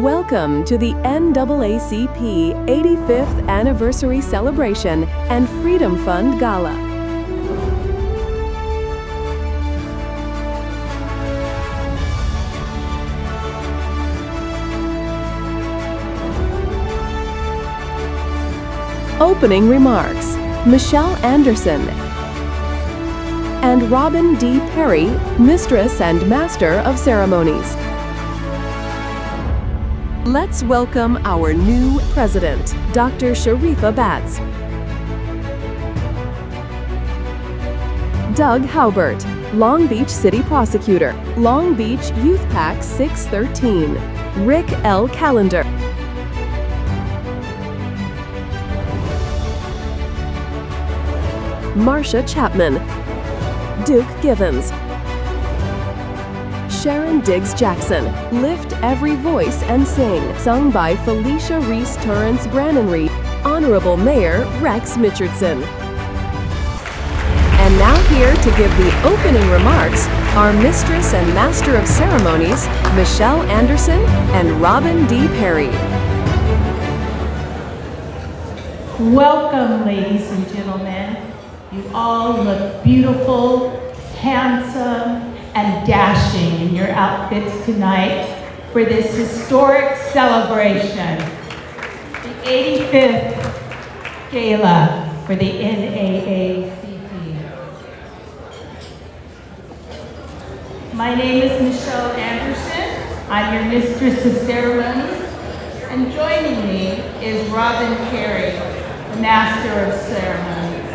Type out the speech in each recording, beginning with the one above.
Welcome to the N.A.A.C.P. 85th Anniversary Celebration and Freedom Fund Gala. Opening remarks, Michelle Anderson and Robin D. Perry, Mistress and Master of Ceremonies. Let's welcome our new president, Dr. Sharifa Batts. Doug Haubert, Long Beach City Prosecutor, Long Beach Youth PAC 613. Rick L. Callender. Marcia Chapman. Duke Givens. Sharon Diggs-Jackson, Lift Every Voice and Sing, sung by Felicia Reese Torrance Brannonry, Honorable Mayor Rex Mitchardson. And now here to give the opening remarks, our Mistress and Master of Ceremonies, Michelle Anderson and Robin D. Perry. Welcome, ladies and gentlemen. You all look beautiful, handsome, and dashing in your outfits tonight for this historic celebration, the 85th Gala for the N.A.A.C.P. My name is Michelle Anderson. I'm your Mistress of Ceremonies, and joining me is Robin Perry, the Master of Ceremonies.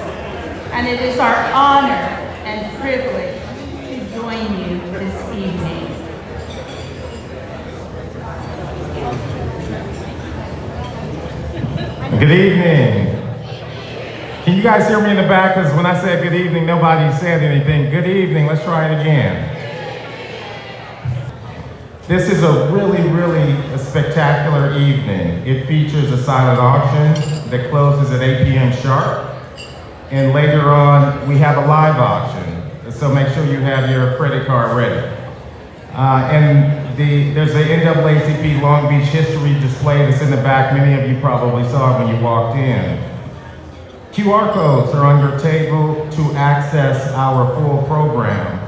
And it is our honor and privilege to join you this evening. Good evening. Can you guys hear me in the back? Because when I said good evening, nobody said anything. Good evening. Let's try it again. This is a really spectacular evening. It features a silent auction that closes at 8 p.m. sharp. And later on, we have a live auction. So make sure you have your credit card ready. There's the NAACP Long Beach history display that's in the back. Many of you probably saw it when you walked in. QR codes are on your table to access our full program.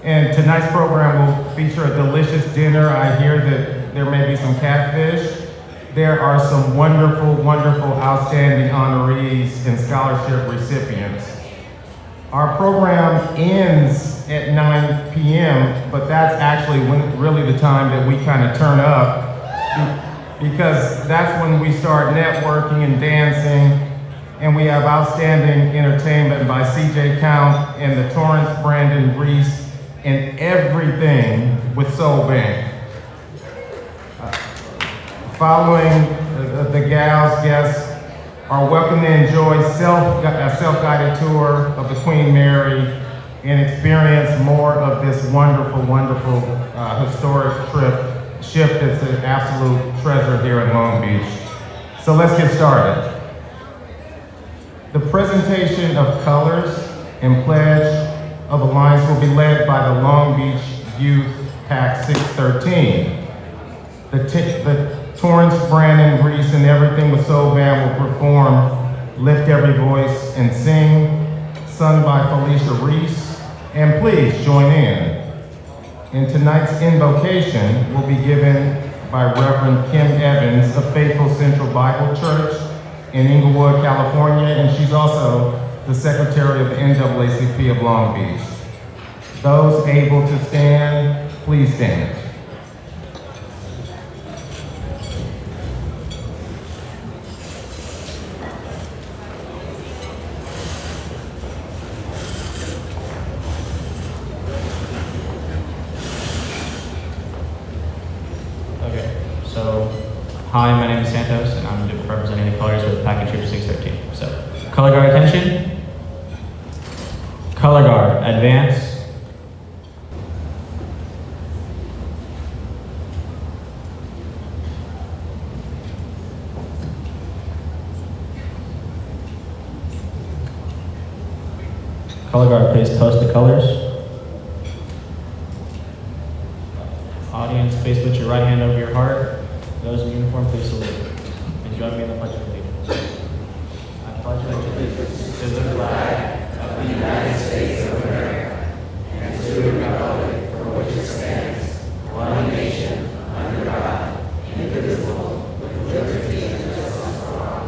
And tonight's program will feature a delicious dinner. I hear that there may be some catfish. There are some wonderful, outstanding honorees and scholarship recipients. Our program ends at 9 p.m., but that's actually really the time that we kind of turn up, because that's when we start networking and dancing, and we have outstanding entertainment by C.J. Count and the Torrance Brandon Reese and everything with Soul Bank. Following the gals, guests are welcome to enjoy a self-guided tour of the Queen Mary and experience more of this wonderful historic ship that's an absolute treasure here in Long Beach. So let's get started. The presentation of colors and pledge of alliance will be led by the Long Beach Youth PAC 613. The Torrance, Brandon, Reese, and Everything with Soul Band will perform Lift Every Voice and Sing, sung by Felicia Reese, and please join in. And tonight's invocation will be given by Reverend Kim Evans of Faithful Central Bible Church in Inglewood, California, and she's also the Secretary of the NAACP of Long Beach. Those able to stand, please stand. Hi, my name is Santos, and I'm representing the colors with PAC and Troop 613. So, color guard attention. Color guard, advance. Color guard, please toast the colors. Audience, please put your right hand over your heart. Those in uniform, please salute. And join me in the Pledge of Allegiance. I pledge allegiance to the flag of the United States of America and to the republic for which it stands, one nation, under God, indivisible, with liberty and justice for all.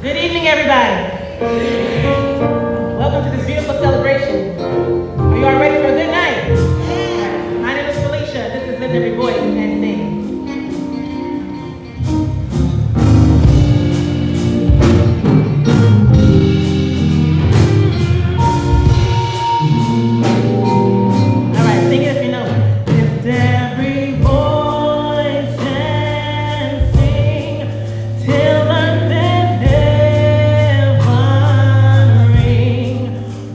Good evening, everybody. Welcome to this beautiful celebration. Are you all ready for a good night? Right. My name is Felicia. This is Lift Every Voice and Sing. All right, sing it if you know it. Lift every voice and sing till earth and heaven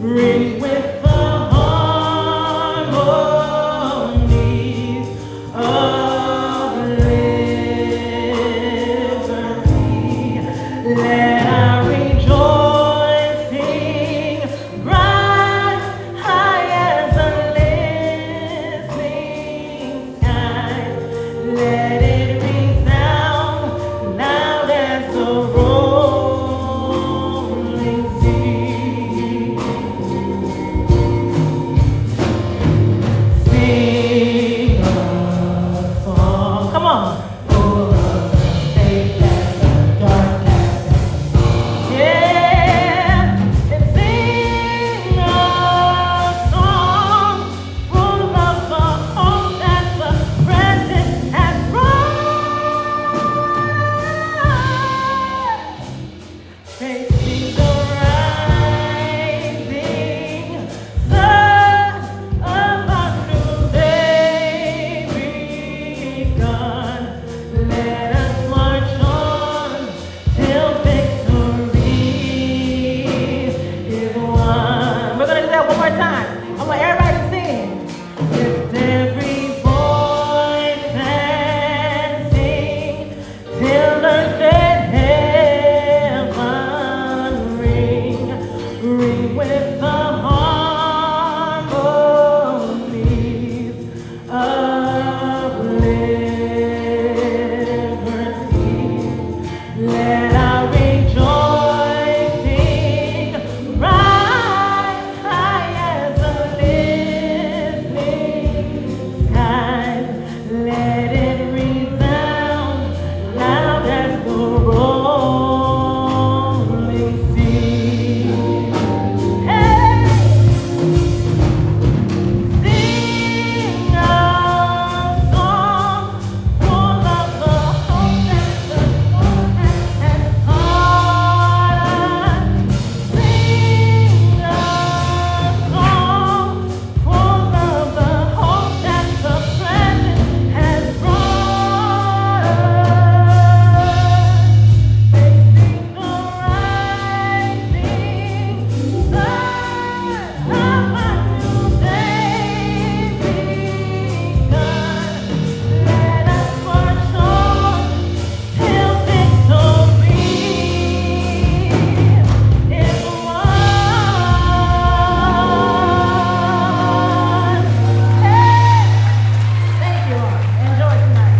ring with the harmonies of liberty. Let our rejoicing rise high as the listening skies. Let it resound loud as the rolling sea. Sing a song, come on, full of the faith and the dark night. Yeah, and sing a song full of the hope that the present has brought. Facing the rising sun of a new day begun. Let us march on till victory is won. We're gonna do that one more time. I want everybody to sing. Lift every voice and sing till earth and heaven ring with the harmonies of liberty. Let our rejoicing rise high as the listening skies. Let it resound loud as the rolling sea. Hey! Sing a song full of the hope that the Lord has taught us. Sing a song full of the hope that the present has brought us. Facing the rising sun of a new day begun. Let us march on till victory is won. Hey! Thank you all. Enjoy tonight.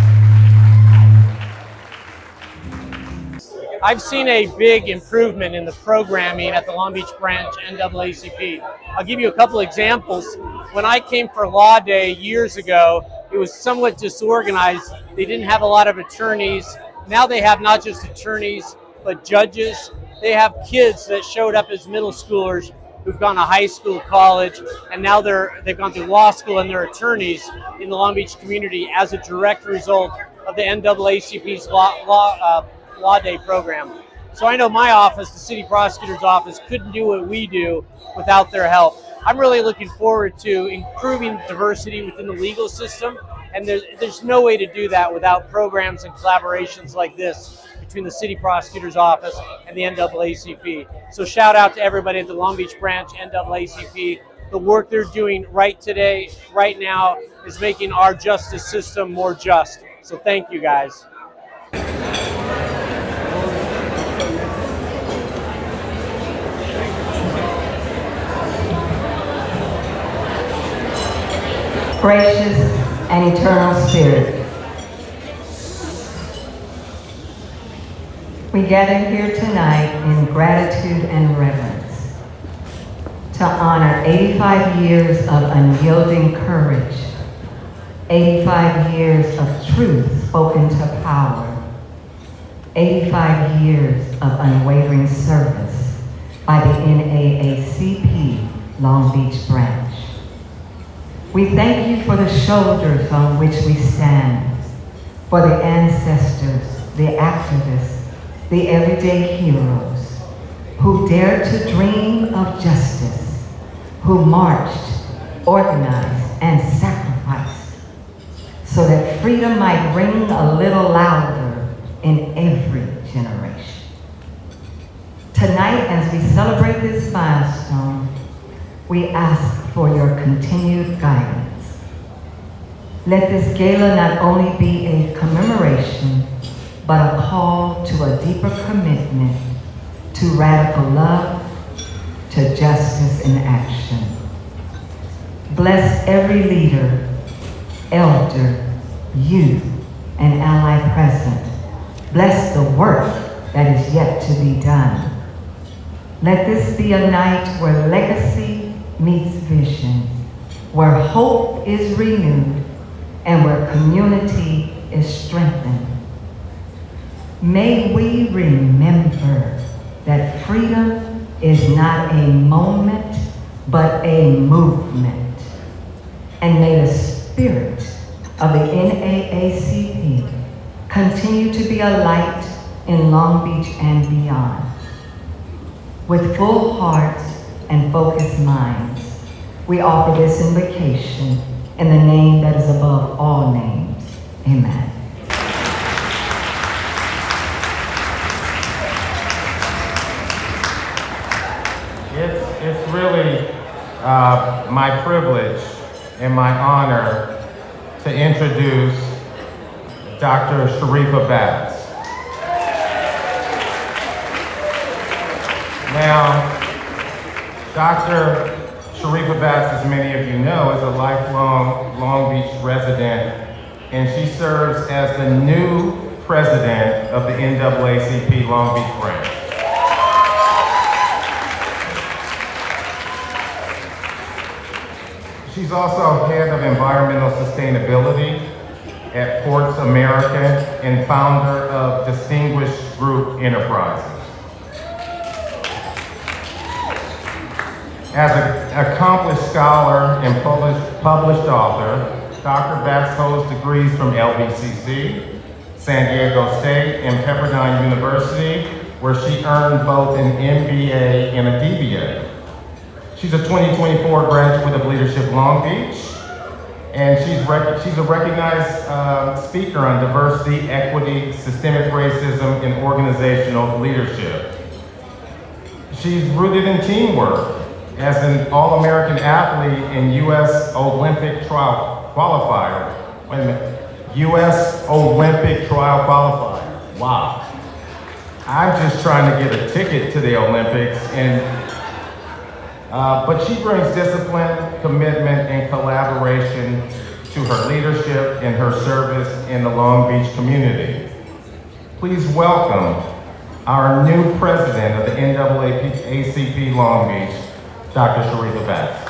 I've seen a big improvement in the programming at the Long Beach branch NAACP. I'll give you a couple examples. When I came for Law Day years ago, it was somewhat disorganized. They didn't have a lot of attorneys. Now they have not just attorneys, but judges. They have kids that showed up as middle schoolers who've gone to high school, college, and now they've gone through law school and they're attorneys in the Long Beach community as a direct result of the NAACP's Law Day program. So I know my office, the city prosecutor's office, couldn't do what we do without their help. I'm really looking forward to improving diversity within the legal system, and there's no way to do that without programs and collaborations like this between the city prosecutor's office and the NAACP. So shout out to everybody at the Long Beach branch NAACP. The work they're doing right today, right now, is making our justice system more just. So thank you guys. gracious, and eternal Spirit. We gather here tonight in gratitude and reverence to honor 85 years of unyielding courage, 85 years of truth spoken to power, 85 years of unwavering service by the N.A.A.C.P. Long Beach branch. We thank you for the shoulders on which we stand, for the ancestors, the activists, the everyday heroes who dared to dream of justice, who marched, organized, and sacrificed so that freedom might ring a little louder in every generation. Tonight, as we celebrate this milestone, we ask for your continued guidance. Let this gala not only be a commemoration, but a call to a deeper commitment to radical love, to justice in action. Bless every leader, elder, youth, and ally present. Bless the work that is yet to be done. Let this be a night where legacy meets vision, where hope is renewed, and where community is strengthened. May we remember that freedom is not a moment, but a movement. And may the spirit of the NAACP continue to be a light in Long Beach and beyond. With full hearts and focused minds, we offer this invocation in the name that is above all names. Amen. It's really my privilege and my honor to introduce Dr. Sharifa Batts. Now, Dr. Sharifa Batts, as many of you know, is a lifelong Long Beach resident, and she serves as the new president of the NAACP Long Beach branch. She's also head of environmental sustainability at Ports America and founder of Distinguished Group Enterprises. As an accomplished scholar and published author, Dr. Batts holds degrees from LBCC, San Diego State, and Pepperdine University, where she earned both an MBA and a DBA. She's a 2024 graduate of Leadership Long Beach, and she's a recognized speaker on diversity, equity, systemic racism, and organizational leadership. She's rooted in teamwork as an All-American athlete and U.S. Olympic trial qualifier. Wait a minute, U.S. Olympic trial qualifier. Wow. I'm just trying to get a ticket to the Olympics, but she brings discipline, commitment, and collaboration to her leadership and her service in the Long Beach community. Please welcome our new president of the NAACP Long Beach, Dr. Sharifa Batts.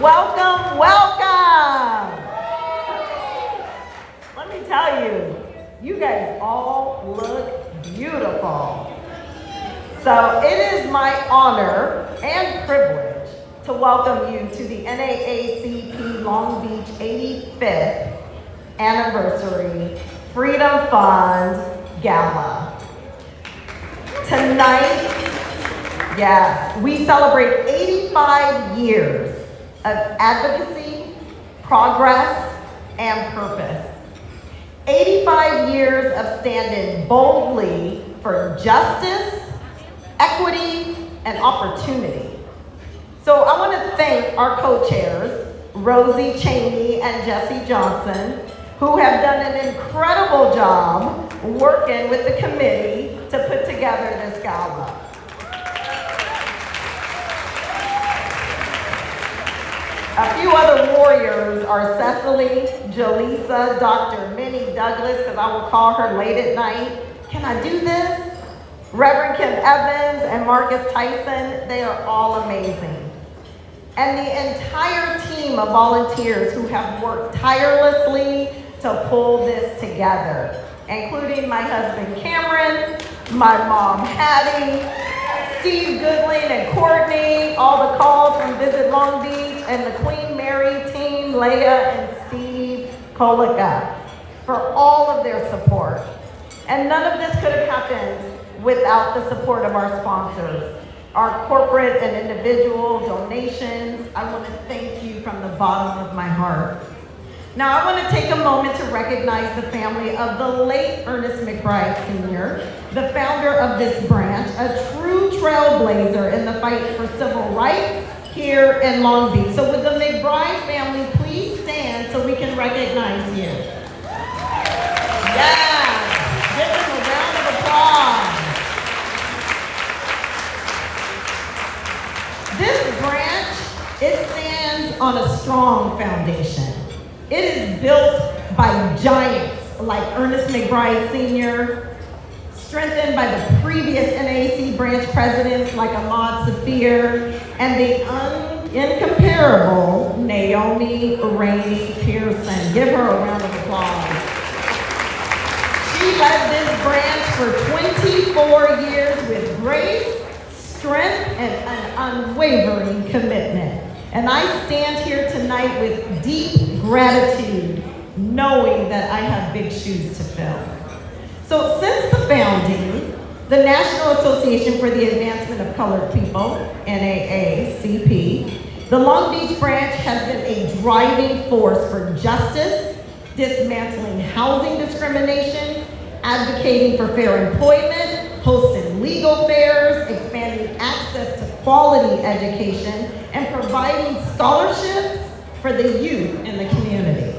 Welcome, welcome. Let me tell you, you guys all look beautiful. So it is my honor and privilege to welcome you to the NAACP Long Beach 85th Anniversary Freedom Fund Gala. Tonight, yes, we celebrate 85 years of advocacy, progress, and purpose. 85 years of standing boldly for justice, equity, and opportunity. So I want to thank our co-chairs, Rosie Cheney and Jesse Johnson, who have done an incredible job working with the committee to put together this gala. A few other warriors are Cecily, Jaleesa, Dr. Minnie Douglas, because I will call her late at night. Can I do this? Reverend Kim Evans and Marcus Tyson, they are all amazing. And the entire team of volunteers who have worked tirelessly to pull this together, including my husband Cameron, my mom Hattie, Steve Goodling and Courtney, all the calls from Visit Long Beach, and the Queen Mary team, Leah and Steve Kolika, for all of their support. And none of this could have happened without the support of our sponsors, our corporate and individual donations. I want to thank you from the bottom of my heart. Now I want to take a moment to recognize the family of the late Ernest McBride Sr., the founder of this branch, a true trailblazer in the fight for civil rights here in Long Beach. So would the McBride family please stand so we can recognize you? Yes, give them a round of applause. This branch, it stands on a strong foundation. It is built by giants like Ernest McBride Sr., strengthened by the previous N.A.A.C.P branch presidents like N.A.A.C.P and the incomparable Naomi Rainey Pearson. Give her a round of applause. She led this branch for 24 years with grace, strength, and an unwavering commitment. And I stand here tonight with deep gratitude, knowing that I have big shoes to fill. So since the founding, the National Association for the Advancement of Colored People, NAACP, the Long Beach branch has been a driving force for justice, dismantling housing discrimination, advocating for fair employment, hosting legal fairs, expanding access to quality education, and providing scholarships for the youth in the community.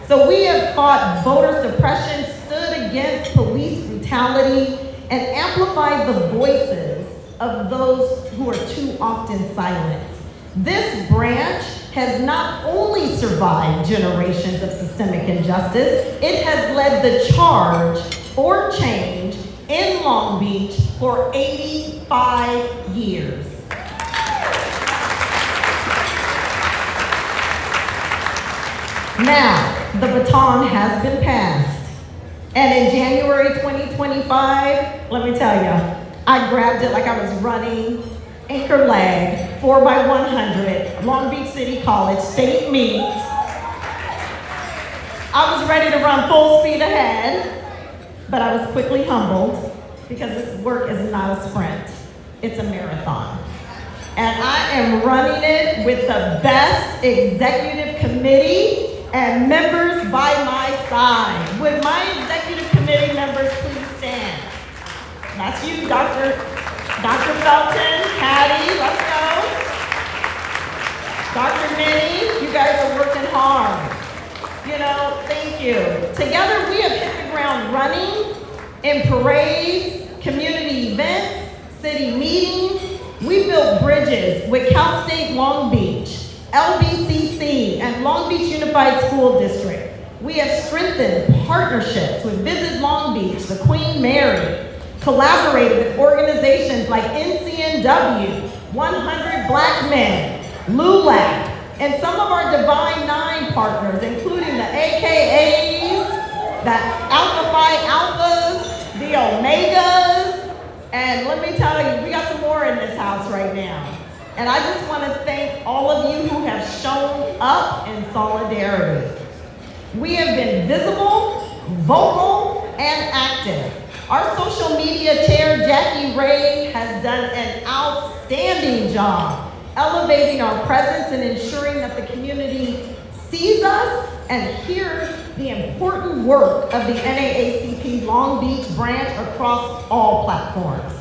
So we have fought voter suppression, stood against police brutality, and amplified the voices of those who are too often silenced. This branch has not only survived generations of systemic injustice, it has led the charge for change in Long Beach for 85 years. Now, the baton has been passed. And in January 2025, let me tell you, I grabbed it like I was running anchor leg, 4x100, Long Beach City College state meet. I was ready to run full speed ahead, but I was quickly humbled because this work is not a sprint, it's a marathon. And I am running it with the best executive committee and members by my side. Would my executive committee members please stand? That's you, Dr. Felton, Patty, let's go. Dr. Minnie, you guys are working hard. You know, thank you. Together we have hit the ground running in parades, community events, city meetings. We built bridges with Cal State Long Beach, LBCC, and Long Beach Unified School District. We have strengthened partnerships with Visit Long Beach, the Queen Mary, collaborated with organizations like NCNW, 100 Black Men, LULAC, and some of our Divine Nine partners, including the AKAs, the Alpha Phi Alphas, the Omegas, and let me tell you, we got some more in this house right now. And I just want to thank all of you who have shown up in solidarity. We have been visible, vocal, and active. Our social media chair, Jackie Ray, has done an outstanding job elevating our presence and ensuring that the community sees us and hears the important work of the NAACP Long Beach branch across all platforms.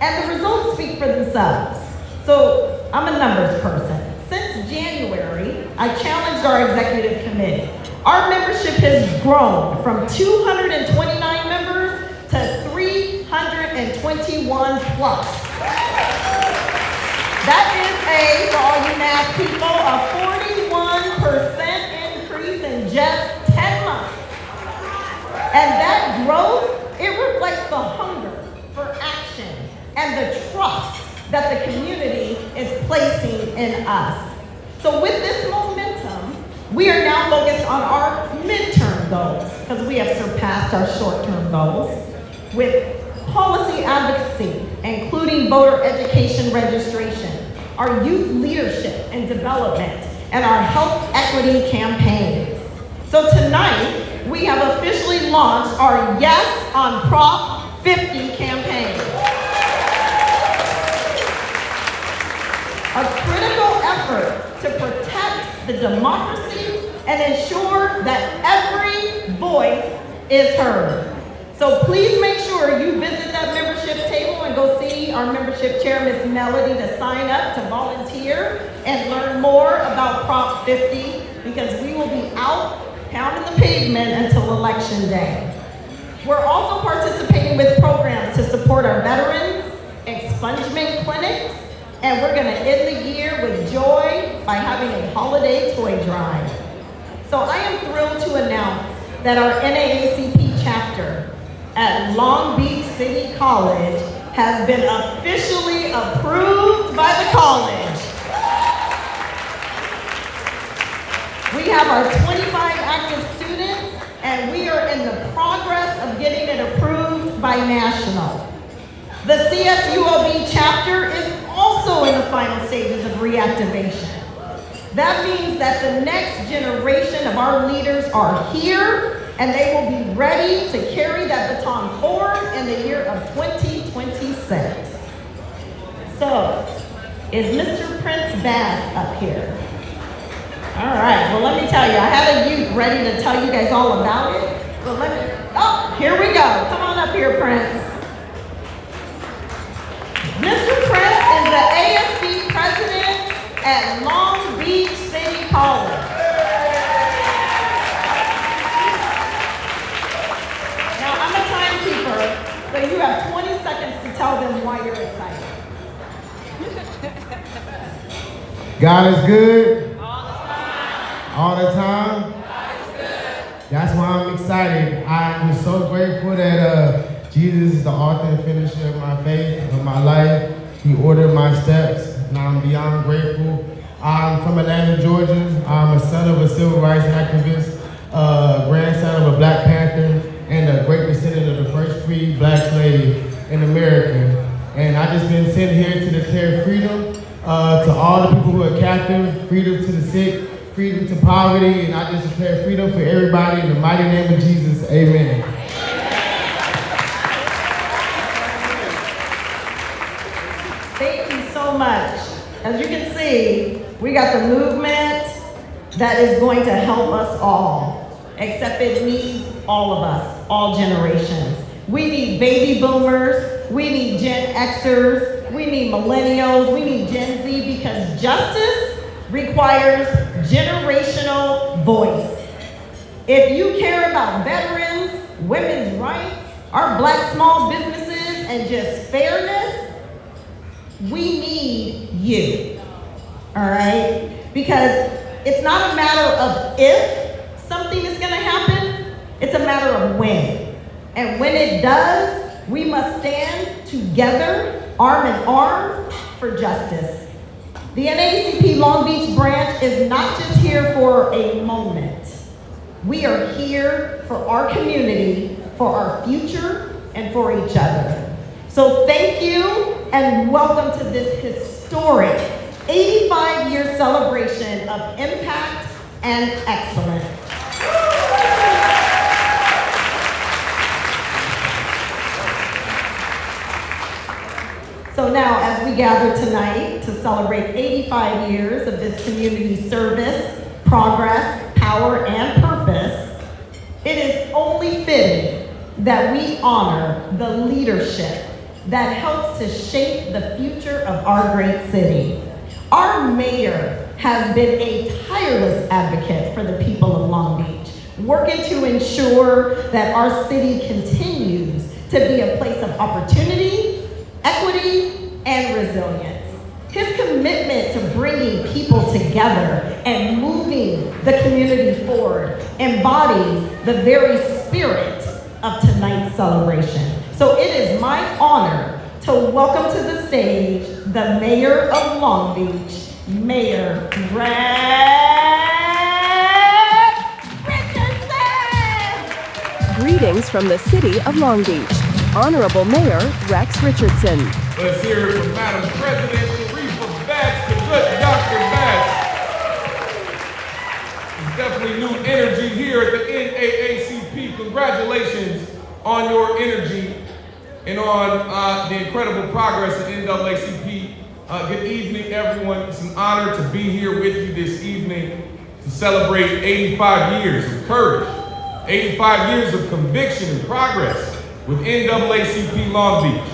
And the results speak for themselves. So I'm a numbers person. Since January, I challenged our executive committee. Our membership has grown from 229 members to 321 plus. That is for all you NAACP people, a 41% increase in just 10 months. And that growth, it reflects the hunger for action and the trust that the community is placing in us. So with this momentum, we are now focused on our midterm goals because we have surpassed our short-term goals with policy advocacy, including voter education registration, our youth leadership and development, and our health equity campaigns. So tonight, we have officially launched our Yes on Prop 50 campaign. A critical effort to protect the democracy and ensure that every voice is heard. So please make sure you visit that membership table and go see our membership chair, Ms. Melody, to sign up, to volunteer, and learn more about Prop 50, because we will be out pounding the pavement until Election Day. We're also participating with programs to support our veterans, expungement clinics, and we're gonna end the year with joy by having a holiday toy drive. So I am thrilled to announce that our NAACP chapter at Long Beach City College has been officially approved by the college. We have our 25 active students, and we are in the progress of getting it approved by national. The CSULB chapter is also in the final stages of reactivation. That means that the next generation of our leaders are here, and they will be ready to carry that baton forward in the year of 2026. So, is Mr. Prince Bass up here? All right, well, let me tell you, I had a youth ready to tell you guys all about it. But oh, here we go. Come on up here, Prince. Mr. Prince is the ASB president at Long Beach City College. Now, I'm a timekeeper, so you have 20 seconds to tell them why you're excited. God is good. All the time? That's why I'm excited. I'm so grateful that Jesus is the author and finisher of my faith, of my life. He ordered my steps, and I'm beyond grateful. I'm from Atlanta, Georgia. I'm a son of a civil rights activist, grandson of a Black Panther, and a great descendant of the first free Black slave in America. And I just been sent here to declare freedom to all the people who are captive, freedom to the sick, freedom to poverty, and I just declare freedom for everybody in the mighty name of Jesus. Amen. Thank you so much. As you can see, we got the movement that is going to help us all, except it needs all of us, all generations. We need baby boomers, we need Gen Xers, we need millennials, we need Gen Z, because justice requires generational voice. If you care about veterans, women's rights, our Black small businesses, and just fairness, we need you, all right? Because it's not a matter of if something is gonna happen, it's a matter of when. And when it does, we must stand together, arm in arm, for justice. The NAACP Long Beach branch is not just here for a moment. We are here for our community, for our future, and for each other. So thank you, and welcome to this historic 85-year celebration of impact and excellence. So now, as we gather tonight to celebrate 85 years of this community service, progress, power, and purpose, it is only fitting that we honor the leadership that helps to shape the future of our great city. Our mayor has been a tireless advocate for the people of Long Beach, working to ensure that our city continues to be a place of opportunity, equity, and resilience. His commitment to bringing people together and moving the community forward embodies the very spirit of tonight's celebration. So it is my honor to welcome to the stage the Mayor of Long Beach, Mayor Rex Richardson! Greetings from the city of Long Beach. Honorable Mayor Rex Richardson. Let's hear it from Madam President Sharifa Batts, the good Dr. Batts. There's definitely new energy here at the NAACP. Congratulations on your energy and on the incredible progress at NAACP. Good evening, everyone. It's an honor to be here with you this evening to celebrate 85 years of courage, 85 years of conviction and progress with NAACP Long Beach,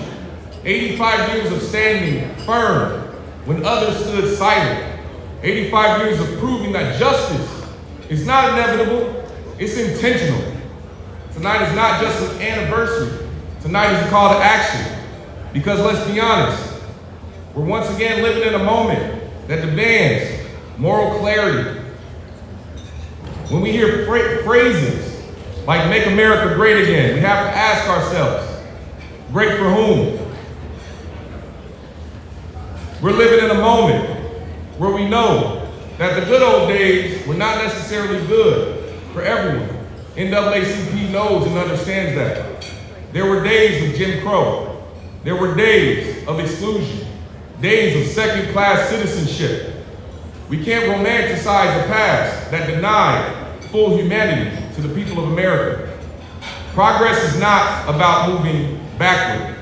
85 years of standing firm when others stood silent, 85 years of proving that justice is not inevitable, it's intentional. Tonight is not just an anniversary, tonight is a call to action, because let's be honest, we're once again living in a moment that demands moral clarity. When we hear phrases like "Make America Great Again," we have to ask ourselves, great for whom? We're living in a moment where we know that the good old days were not necessarily good for everyone. NAACP knows and understands that. There were days of Jim Crow. There were days of exclusion, days of second-class citizenship. We can't romanticize a past that denied full humanity to the people of America. Progress is not about moving backward.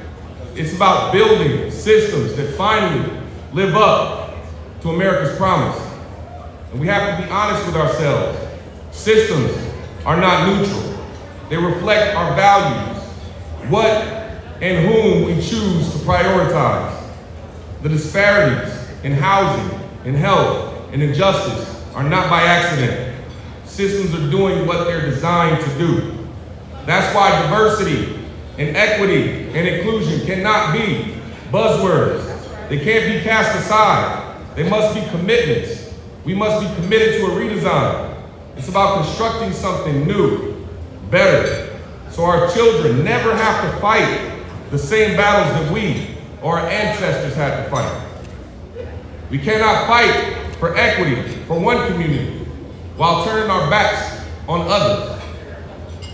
It's about building systems that finally live up to America's promise. And we have to be honest with ourselves. Systems are not neutral. They reflect our values, what and whom we choose to prioritize. The disparities in housing, in health, and in justice are not by accident. Systems are doing what they're designed to do. That's why diversity and equity and inclusion cannot be buzzwords. They can't be cast aside. They must be commitments. We must be committed to a redesign. It's about constructing something new, better, so our children never have to fight the same battles that we or our ancestors had to fight. We cannot fight for equity for one community while turning our backs on others.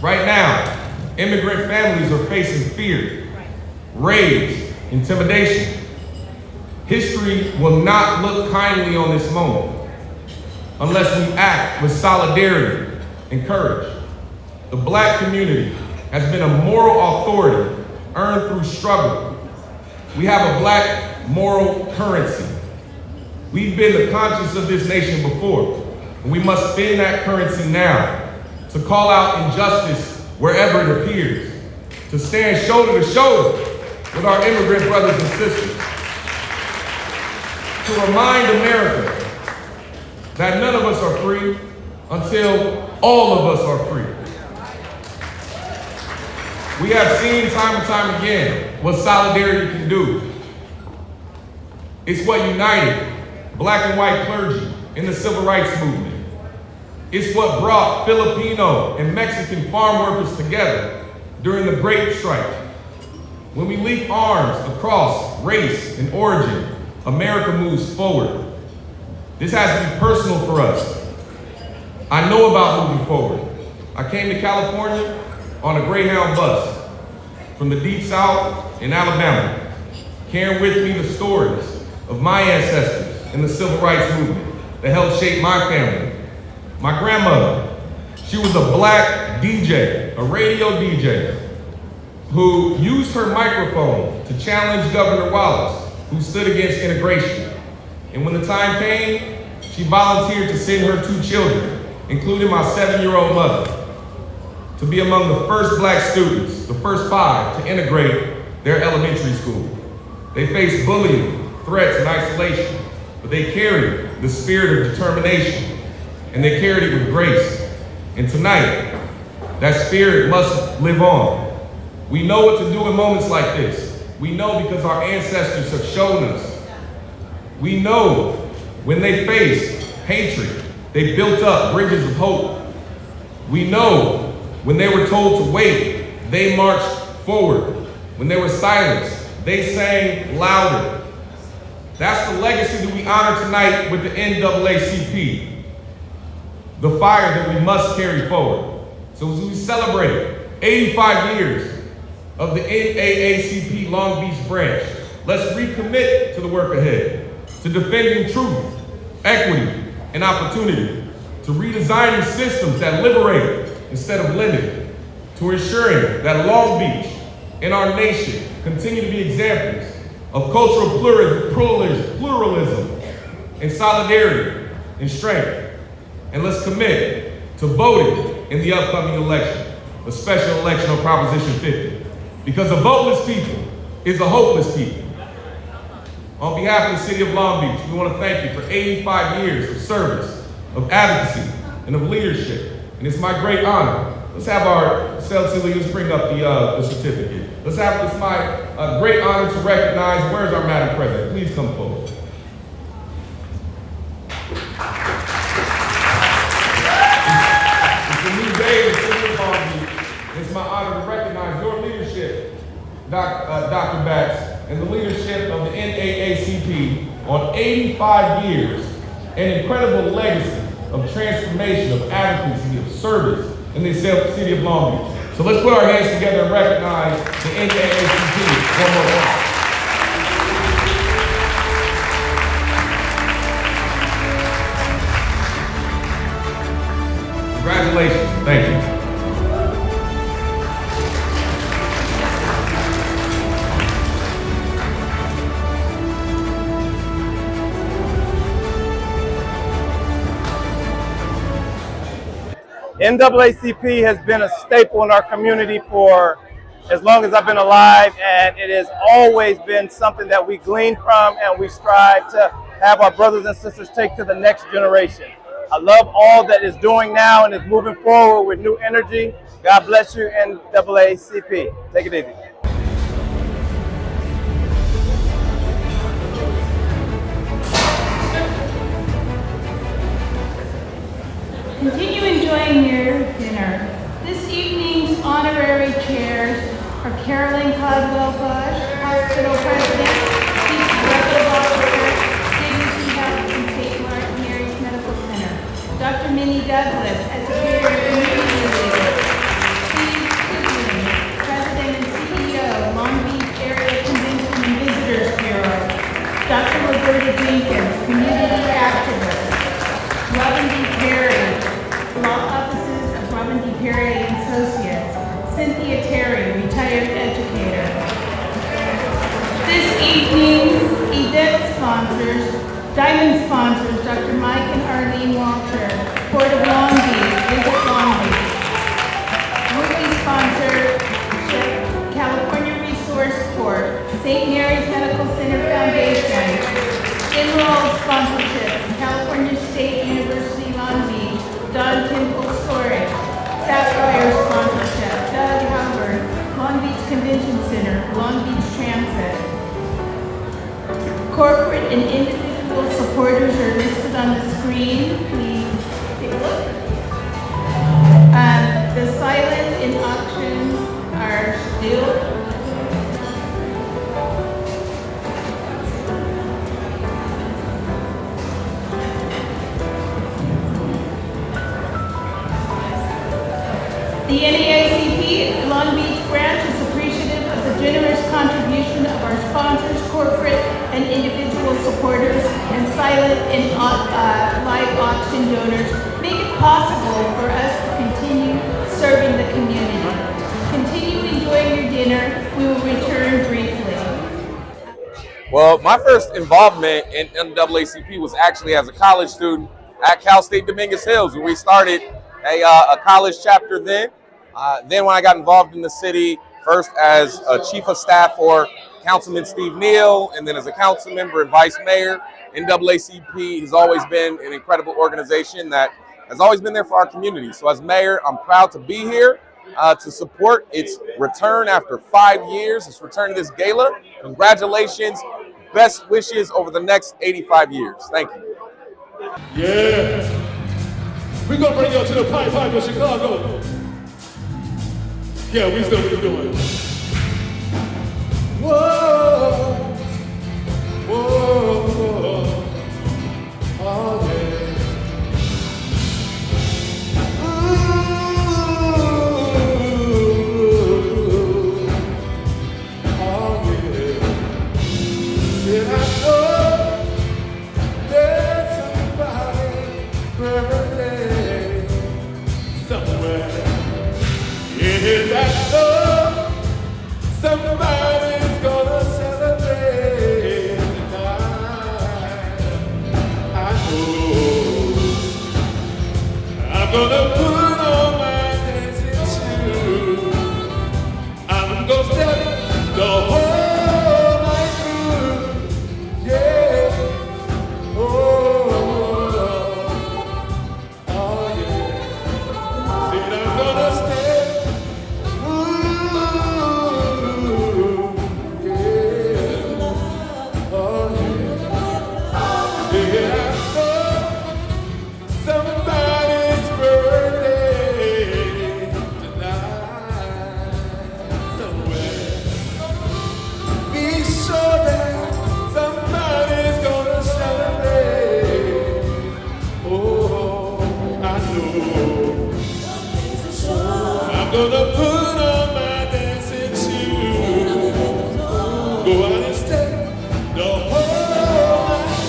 Right now, immigrant families are facing fear, rage, intimidation. History will not look kindly on this moment unless we act with solidarity and courage. The Black community has been a moral authority earned through struggle. We have a Black moral currency. We've been the conscience of this nation before, and we must spend that currency now to call out injustice wherever it appears, to stand shoulder to shoulder with our immigrant brothers and sisters, to remind America that none of us are free until all of us are free. We have seen time and time again what solidarity can do. It's what united Black and white clergy in the civil rights movement. It's what brought Filipino and Mexican farm workers together during the Great Strike. When we link arms across race and origin, America moves forward. This has to be personal for us. I know about moving forward. I came to California on a Greyhound bus from the Deep South in Alabama, carrying with me the stories of my ancestors in the civil rights movement that helped shape my family. My grandmother, she was a Black DJ, a radio DJ, who used her microphone to challenge Governor Wallace, who stood against integration. And when the time came, she volunteered to send her 2 children, including my 7-year-old mother, to be among the first Black students, the first 5 to integrate their elementary school. They faced bullying, threats, and isolation, but they carried the spirit of determination, and they carried it with grace. And tonight, that spirit must live on. We know what to do in moments like this. We know because our ancestors have shown us. We know when they faced hatred, they built up bridges of hope. We know when they were told to wait, they marched forward. When they were silenced, they sang louder. That's the legacy that we honor tonight with the NAACP, the fire that we must carry forward. So as we celebrate 85 years of the NAACP Long Beach branch, let's recommit to the work ahead, to defending truth, equity, and opportunity, to redesigning systems that liberate instead of limit, to ensuring that Long Beach and our nation continue to be examples of cultural pluralism and solidarity and strength. And let's commit to voting in the upcoming election, the special election on Proposition 50. Because a voteless people is a hopeless people. On behalf of the city of Long Beach, we want to thank you for 85 years of service, of advocacy, and of leadership. And it's my great honor. Let's have our CLC leaders bring up the certificate. It's my great honor to recognize, where's our Madam President? Please come forward. It's a new day in the city of Long Beach. It's my honor to recognize your leadership, Dr. Batts, and the leadership of the NAACP on 85 years, an incredible legacy of transformation, of advocacy, of service in the city of Long Beach. So let's put our hands together and recognize the NAACP one more time. Congratulations. Thank you. NAACP has been a staple in our community for as long as I've been alive, and it has always been something that we glean from and we strive to have our brothers and sisters take to the next generation. I love all that it's doing now and is moving forward with new energy. God bless you, NAACP. Take it easy. Continue enjoying your dinner. This evening's honorary chairs are Carolyn Caldwell-Bush, Hospital President, Chief Executive Officer, Dignity Health and St. Mary's Medical Center, Dr. Minnie Douglas, Educator and Community Leader, Steve Goodwin, President and CEO, Long Beach Area Convention and Visitors Bureau, Dr. Roberta Jenkins, Community Activist, Robin D. Perry, Law Offices of Robin D. Perry and Associates, Cynthia Terry, retired educator. This evening's event sponsors, diamond sponsors, Dr. Mike and Arlene Walter, Port of Long Beach, Visit Long Beach. Wooley sponsorship, California Resource Corp, St. Mary's Medical Center Foundation. Enrolled sponsorships, California State University Long Beach, Don Temple Storage. Sapphire sponsorship, Doug Howard, Long Beach Convention Center, Long Beach Transit. Corporate and individual supporters are listed on the screen. Please take a look. The silent in auctions are still. The NAACP Long Beach branch is appreciative of the generous contribution of our sponsors, corporate and individual supporters, and silent and live auction donors make it possible for us to continue serving the community. Continue enjoying your dinner. We will return briefly. Well, my first involvement in NAACP was actually as a college student at Cal State Dominguez Hills, where we started a college chapter then. Then when I got involved in the city, first as a chief of staff for Councilman Steve Neal, and then as a council member and vice mayor, NAACP has always been an incredible organization that has always been there for our community. So as mayor, I'm proud to be here to support its return after 5 years, its return to this gala. Congratulations, best wishes over the next 85 years. Thank you. Yeah. We're gonna bring y'all to the Pied Piper of Chicago. Yeah, we still what we're doing. Whoa, whoa, oh yeah. Somebody's gonna celebrate tonight. I know I'm gonna put on my dancing shoes. I'm gonna step the whole night through. Yeah. Oh yeah. Said I'm gonna step. Somebody's birthday tonight, somewhere. Be sure that somebody's gonna celebrate. Oh, I know. I'm gonna put on my dancing shoes, go out and step the whole night.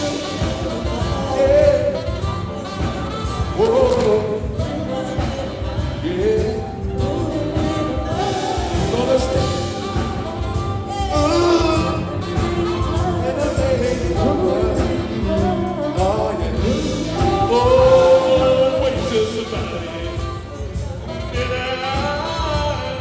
Yeah. Whoa, yeah, gonna stay, and I think, oh yeah, oh, wait till somebody, and I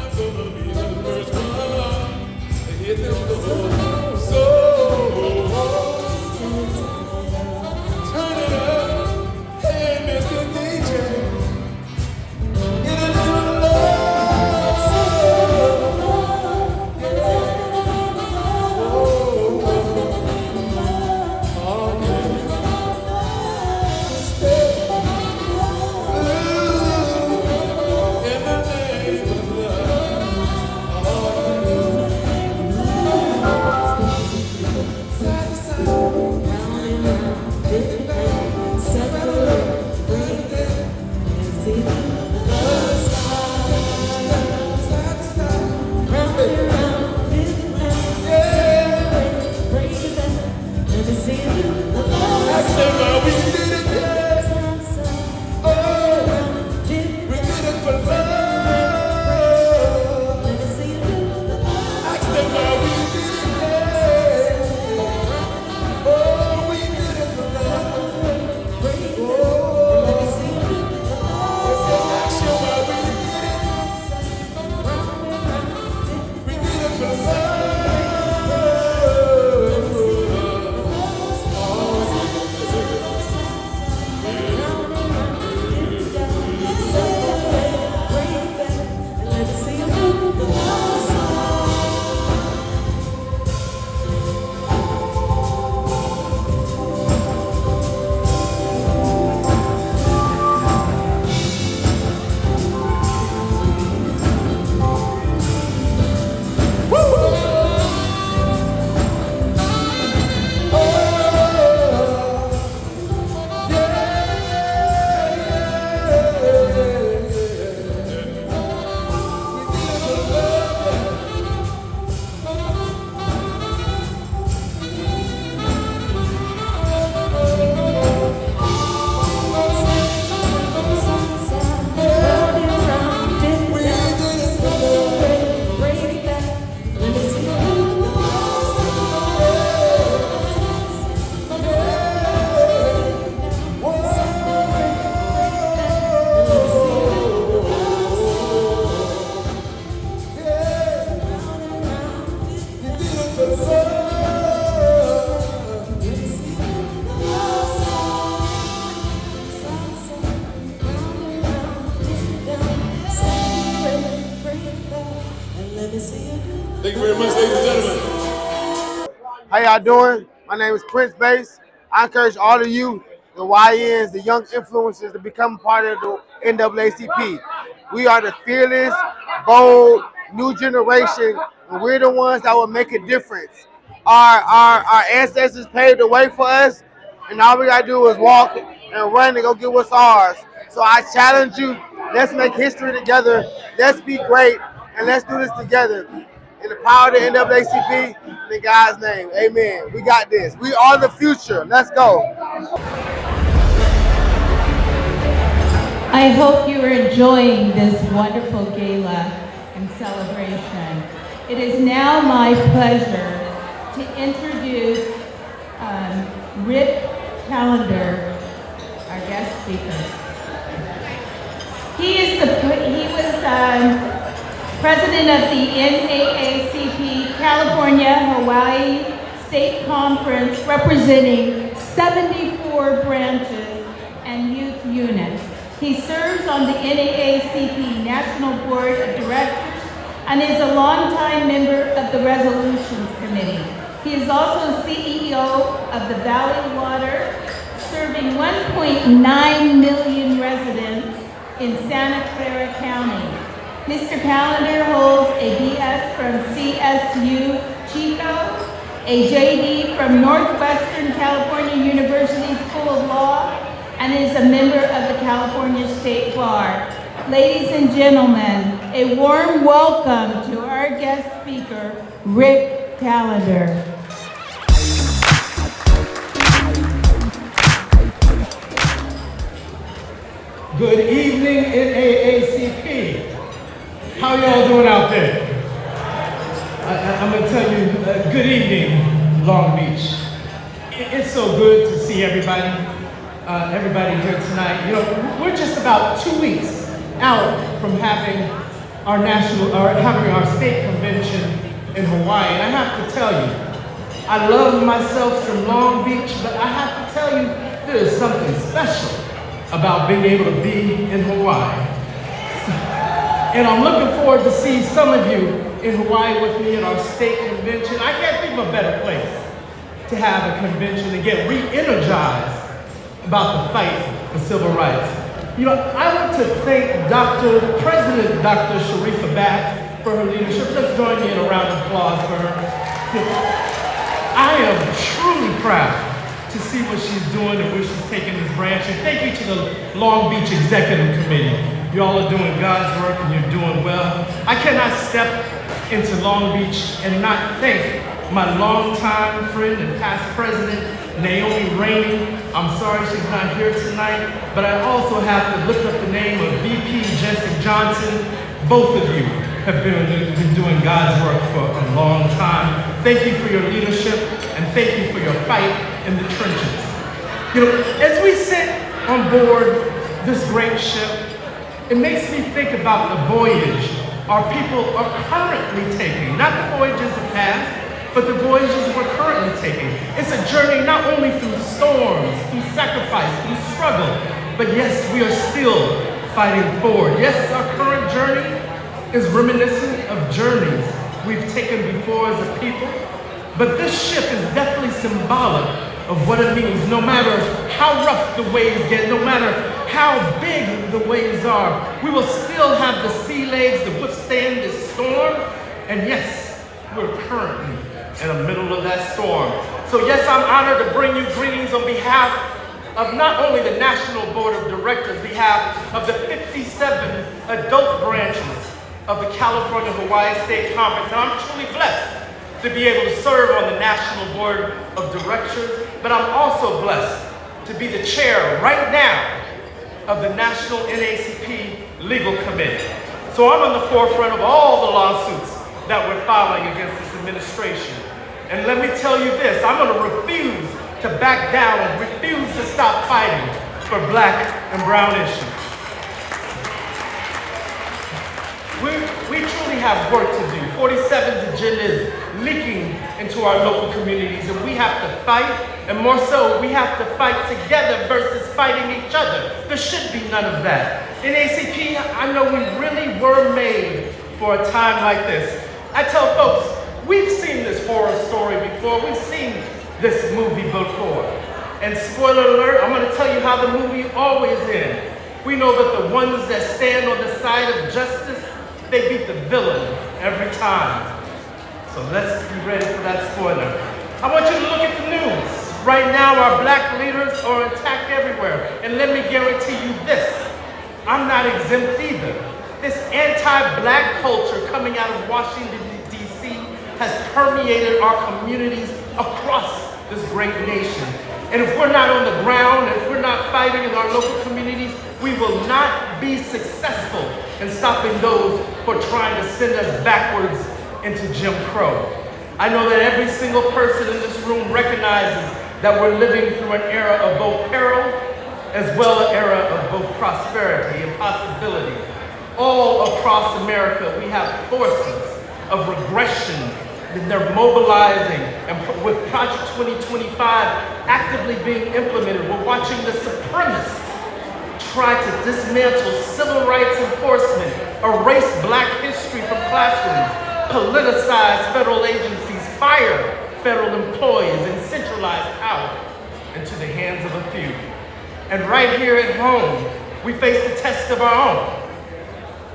Thank you very much, ladies and gentlemen. How y'all doing? My name is Prince Bass. I encourage all of you, the YNs, the young influencers, to become part of the NAACP. We are the fearless, bold, new generation, and we're the ones that will make a difference. Our ancestors paved the way for us, and all we gotta do is walk and run and go get what's ours. So I challenge you, let's make history together, let's be great, and let's do this together. In the power of the NAACP, in God's name, amen. We got this. We are the future. Let's go. I hope you are enjoying this wonderful gala and celebration. It is now my pleasure to introduce Rick Callender, our guest speaker. He was president of the N.A.A.C.P. California-Hawaii State Conference, representing 74 branches and youth units. He serves on the N.A.A.C.P. National Board of Directors and is a longtime member of the Resolutions Committee. He is also CEO of the Valley Water, serving 1.9 million residents in Santa Clara County. Mr. Callender holds a BS from CSU Chico, a JD from Northwestern California University School of Law, and is a member of the California State Bar. Ladies and gentlemen, a warm welcome to our guest speaker, Rick Callender. Good evening, N.A.A.C.P. How y'all doing out there? I'm gonna tell you, good evening, Long Beach. It's so good to see everybody here tonight. You know, we're just about 2 weeks out from having our state convention in Hawaii, and I have to tell you, I love myself some Long Beach, but I have to tell you, there is something special about being able to be in Hawaii. And I'm looking forward to see some of you in Hawaii with me at our state convention. I can't think of a better place to have a convention and get re-energized about the fight for civil rights. You know, I want to thank President Dr. Sharifa Back for her leadership. Let's join me in a round of applause for her. I am truly proud to see what she's doing and where she's taking this branch. And thank you to the Long Beach Executive Committee. Y'all are doing God's work and you're doing well. I cannot step into Long Beach and not thank my longtime friend and past president, Naomi Rainey. I'm sorry she's not here tonight, but I also have to lift up the name of VP Jesse Johnson. Both of you have been doing God's work for a long time. Thank you for your leadership and thank you for your fight in the trenches. You know, as we sit on board this great ship, it makes me think about the voyage our people are currently taking. Not the voyages of past, but the voyages we're currently taking. It's a journey not only through storms, through sacrifice, through struggle, but yes, we are still fighting forward. Yes, our current journey is reminiscent of journeys we've taken before as a people, but this ship is definitely symbolic of what it means. No matter how rough the waves get, no matter how big the waves are, we will still have the sea legs to withstand this storm. And yes, we're currently in the middle of that storm. So yes, I'm honored to bring you greetings on behalf of not only the National Board of Directors, behalf of the 57 adult branches of the California-Hawaii State Conference. And I'm truly blessed to be able to serve on the National Board of Directors, but I'm also blessed to be the chair right now of the National N.A.A.C.P. Legal Committee. So I'm on the forefront of all the lawsuits that we're filing against this administration. And let me tell you this, I'm going to refuse to back down and refuse to stop fighting for Black and brown issues. We truly have work to do. 47's agenda is leaking into our local communities, and we have to fight, and more so, we have to fight together versus fighting each other. There should be none of that. NAACP, I know we really were made for a time like this. I tell folks, we've seen this horror story before. We've seen this movie before. And spoiler alert, I'm gonna tell you how the movie always ends. We know that the ones that stand on the side of justice, they beat the villain every time. So let's be ready for that spoiler. I want you to look at the news. Right now, our black leaders are attacked everywhere. And let me guarantee you this, I'm not exempt either. This anti-black culture coming out of Washington, D.C. has permeated our communities across this great nation. And if we're not on the ground, if we're not fighting in our local communities, we will not be successful in stopping those who are trying to send us backwards into Jim Crow. I know that every single person in this room recognizes that we're living through an era of both peril as well as an era of both prosperity and possibility. All across America, we have forces of regression that they're mobilizing, and with Project 2025 actively being implemented, we're watching the supremacists try to dismantle civil rights enforcement, erase black history from classrooms, politicize federal agencies, fire federal employees, and centralize power into the hands of a few. And right here at home, we face the test of our own.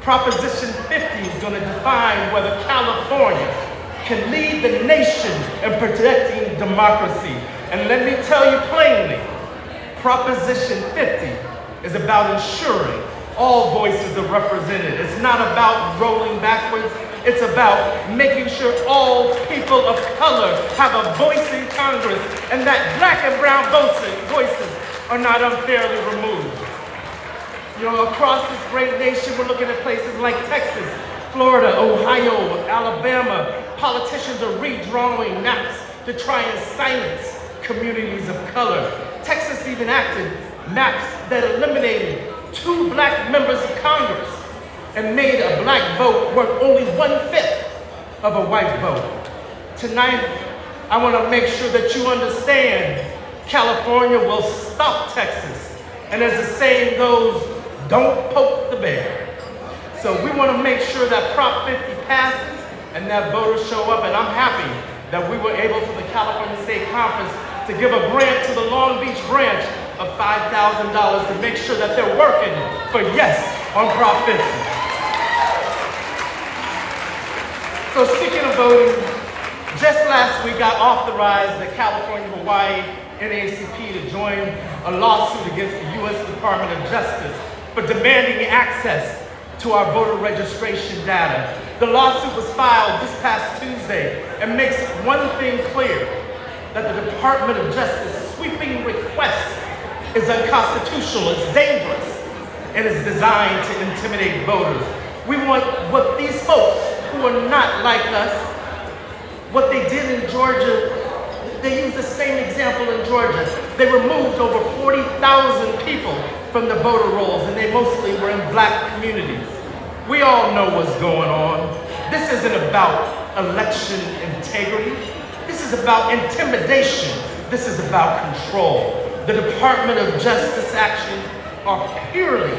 Proposition 50 is going to define whether California can lead the nation in protecting democracy. And let me tell you plainly, Proposition 50 is about ensuring all voices are represented. It's not about rolling backwards. It's about making sure all people of color have a voice in Congress and that black and brown voices are not unfairly removed. You know, across this great nation, we're looking at places like Texas, Florida, Ohio, Alabama. Politicians are redrawing maps to try and silence communities of color. Texas even acted maps that eliminated 2 black members of Congress and made a black vote worth only 1/5 of a white vote. Tonight, I want to make sure that you understand California will stop Texas. And as the saying goes, don't poke the bear. So we want to make sure that Prop 50 passes and that voters show up. And I'm happy that we were able for the California State Conference to give a grant to the Long Beach branch of $5,000 to make sure that they're working for yes on Prop 50. So speaking of voting, just last week I authorized the California-Hawaii N.A.A.C.P to join a lawsuit against the U.S. Department of Justice for demanding access to our voter registration data. The lawsuit was filed this past Tuesday and makes one thing clear, that the Department of Justice sweeping request is unconstitutional, it's dangerous, and is designed to intimidate voters. We want what these folks who are not like us, what they did in Georgia, they used the same example in Georgia. They removed over 40,000 people from the voter rolls, and they mostly were in black communities. We all know what's going on. This isn't about election integrity. This is about intimidation. This is about control. The Department of Justice actions are purely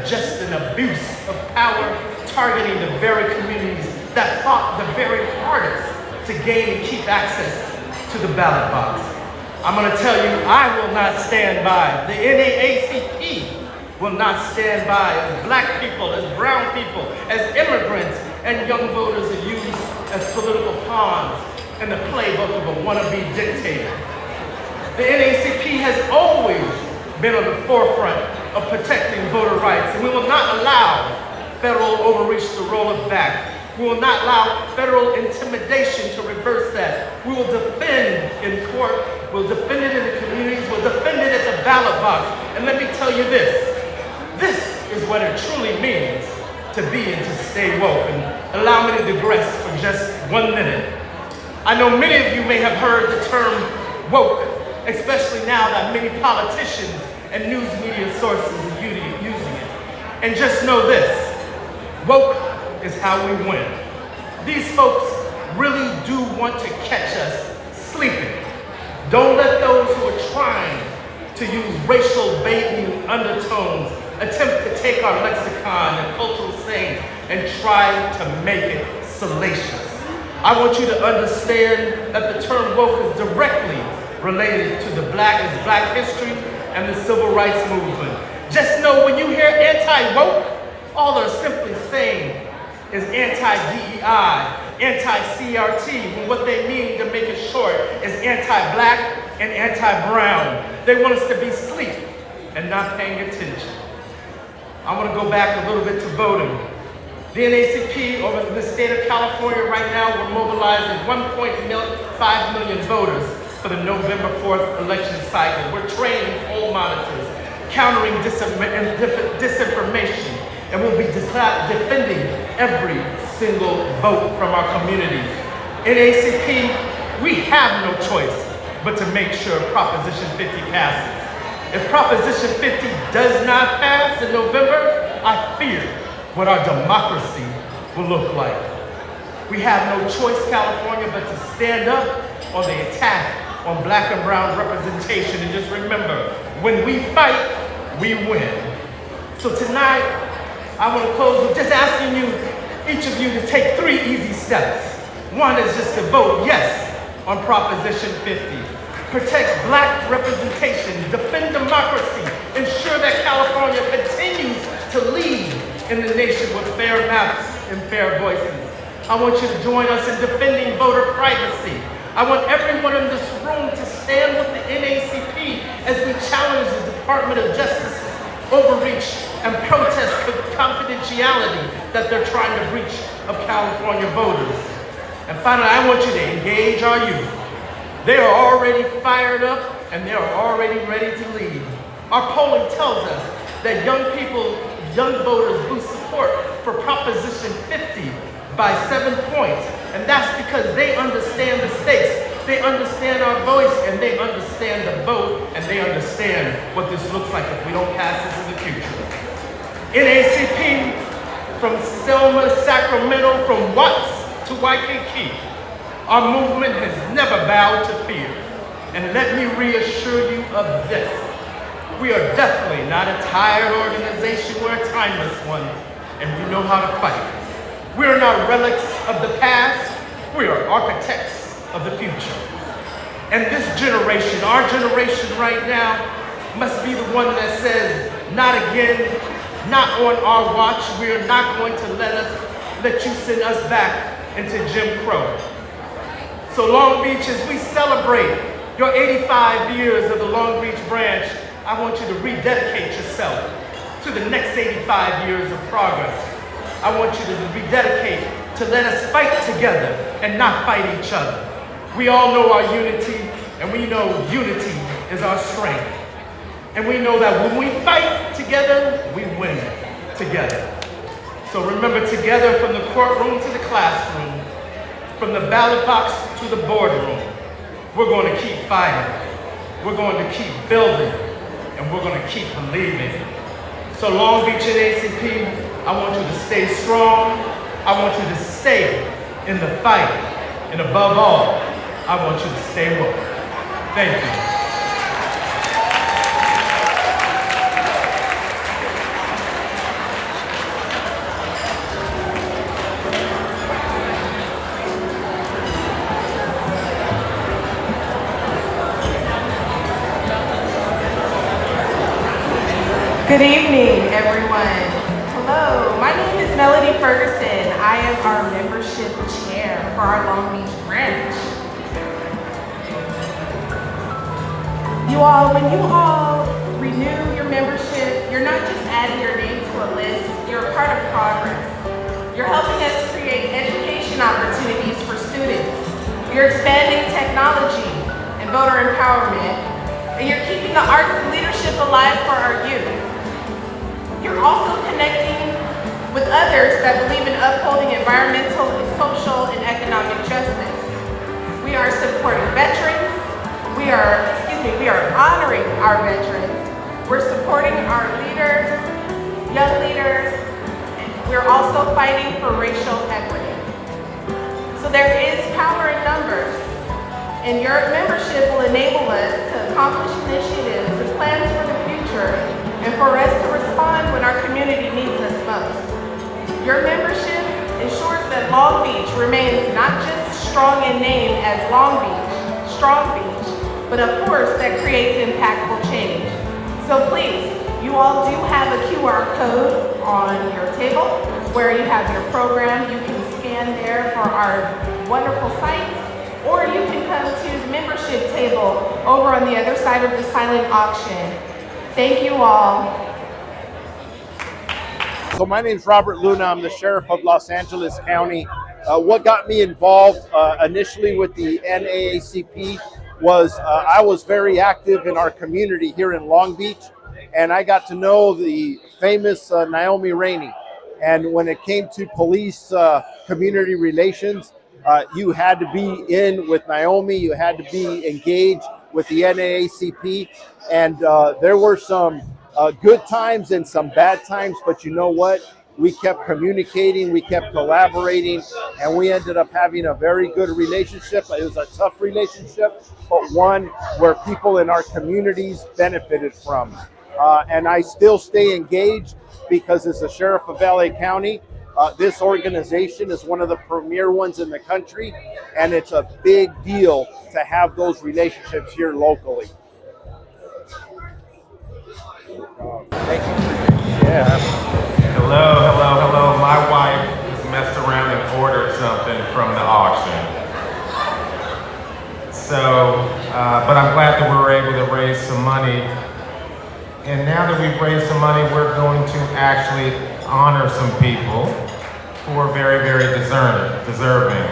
just an abuse of power, targeting the very communities that fought the very hardest to gain and keep access to the ballot box. I'm going to tell you, I will not stand by. The NAACP will not stand by as black people, as brown people, as immigrants, and young voters are used as political pawns in the playbook of a wannabe dictator. The NAACP has always been on the forefront of protecting voter rights, and we will not allow federal overreach to roll it back. We will not allow federal intimidation to reverse that. We will defend in court, we'll defend it in the communities, we'll defend it at the ballot box. And let me tell you this is what it truly means to be and to stay woke. And allow me to digress for just 1 minute. I know many of you may have heard the term woke, especially now that many politicians and news media sources are using it. And just know this, woke is how we win. These folks really do want to catch us sleeping. Don't let those who are trying to use racial baiting undertones attempt to take our lexicon and cultural sayings and try to make it salacious. I want you to understand that the term woke is directly related to the Black history and the civil rights movement. Just know when you hear anti-woke, all they're simply saying is anti-DEI, anti-CRT, when what they mean, to make it short, is anti-Black and anti-brown. They want us to be asleep and not paying attention. I want to go back a little bit to voting. The NAACP over the state of California right now, we're mobilizing 1.5 million voters for the November 4th election cycle. We're training poll monitors, countering disinformation, and we'll be defending every single vote from our communities. N.A.A.C.P, we have no choice but to make sure Proposition 50 passes. If Proposition 50 does not pass in November, I fear what our democracy will look like. We have no choice, California, but to stand up on the attack on Black and brown representation. And just remember, when we fight, we win. So tonight, I want to close with just asking you, each of you, to take 3 easy steps. One is just to vote yes on Proposition 50. Protect Black representation, defend democracy, ensure that California continues to lead in the nation with fair maps and fair voices. I want you to join us in defending voter privacy. I want everyone in this room to stand with the NAACP as we challenge the Department of Justice's overreach and protest the confidentiality that they're trying to breach of California voters. And finally, I want you to engage our youth. They are already fired up and they are already ready to lead. Our polling tells us that young voters boost support for Proposition 50 by 7 points. And that's because they understand the stakes, they understand our voice, and they understand the vote, and they understand what this looks like if we don't pass this in the future. N.A.A.C.P, from Selma to Sacramento, from Watts to Waikiki, our movement has never bowed to fear. And let me reassure you of this. We are definitely not a tired organization, we're a timeless one, and we know how to fight. We are not relics of the past, we are architects of the future. And this generation, our generation right now, must be the one that says, not again, not on our watch. We are not going to let you send us back into Jim Crow. So Long Beach, as we celebrate your 85 years of the Long Beach branch, I want you to rededicate yourself to the next 85 years of progress. I want you to rededicate to let us fight together and not fight each other. We all know our unity, and we know unity is our strength. And we know that when we fight together, we win together. So remember, together, from the courtroom to the classroom, from the ballot box to the boardroom, we're going to keep fighting. We're going to keep building, and we're going to keep believing. So Long Beach N.A.A.C.P, I want you to stay strong. I want you to stay in the fight. And above all, I want you to stay woke. Thank you. Good evening, everyone. Hello, my name is Melody Ferguson. I am our membership chair for our Long Beach branch. When you all renew your membership, you're not just adding your name to a list, you're a part of progress. You're helping us create education opportunities for students. You're expanding technology and voter empowerment, and you're keeping the arts and leadership alive for our youth. You're also connecting with others that believe in upholding environmental, social, and economic justice. We are supporting veterans. We are honoring our veterans. We're supporting our leaders, young leaders, and we're also fighting for racial equity. So there is power in numbers, and your membership will enable us to accomplish initiatives and plans for the future, and for us to respond when our community needs us most. Your membership ensures that Long Beach remains not just strong in name as Long Beach, Strong Beach, but of course that creates impactful change. So please, you all do have a QR code on your table where you have your program. You can scan there for our wonderful site, or you can come to the membership table over on the other side of the silent auction. Thank you all. So my name is Robert Luna. I'm the Sheriff of Los Angeles County. What got me involved initially with the NAACP was I was very active in our community here in Long Beach, and I got to know the famous Naomi Rainey. And when it came to police community relations, you had to be in with Naomi, you had to be engaged with the NAACP, and there were some good times and some bad times, but you know what? We kept communicating, we kept collaborating, and we ended up having a very good relationship. It was a tough relationship, but one where people in our communities benefited from. And I still stay engaged because as the Sheriff of LA County, this organization is one of the premier ones in the country, and it's a big deal to have those relationships here locally. Thank you. Yeah. Hello. My wife has messed around and ordered something from the auction. So, but I'm glad that we were able to raise some money. And now that we've raised some money, we're going to actually honor some people who are very, very deserving.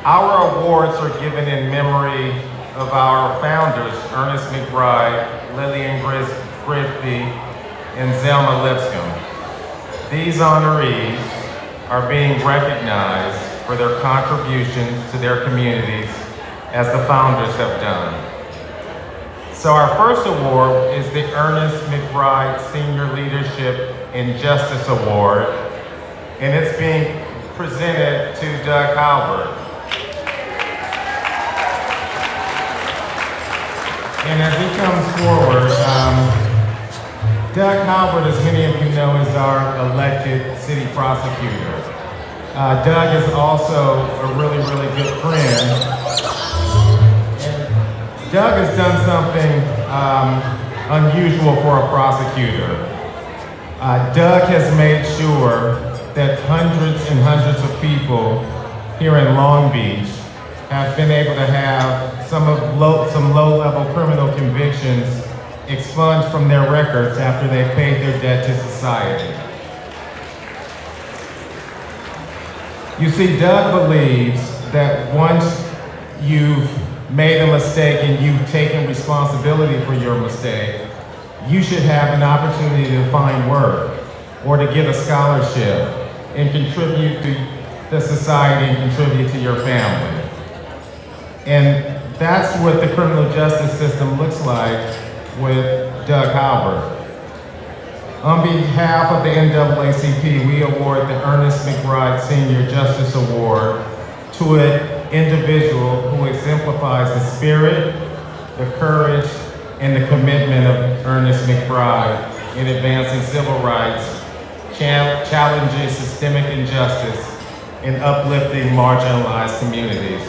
Our awards are given in memory of our founders, Ernest McBride, Lillian Grisby, and Zelma Lipscomb. These honorees are being recognized for their contributions to their communities as the founders have done. So our first award is the Ernest McBride Senior Leadership and Justice Award, and it's being presented to Doug Halbert. And as he comes forward, Doug Halbert, as many of you know, is our elected city prosecutor. Doug is also a really, really good friend. And Doug has done something unusual for a prosecutor. Doug has made sure that hundreds and hundreds of people here in Long Beach have been able to have some low-level criminal convictions expunged from their records after they paid their debt to society. You see, Doug believes that once you've made a mistake and you've taken responsibility for your mistake, you should have an opportunity to find work or to get a scholarship and contribute to the society and contribute to your family. And that's what the criminal justice system looks like with Doug Halbert. On behalf of the NAACP, we award the Ernest McBride Senior Justice Award to an individual who exemplifies the spirit, the courage, and the commitment of Ernest McBride in advancing civil rights, challenging systemic injustice, and uplifting marginalized communities.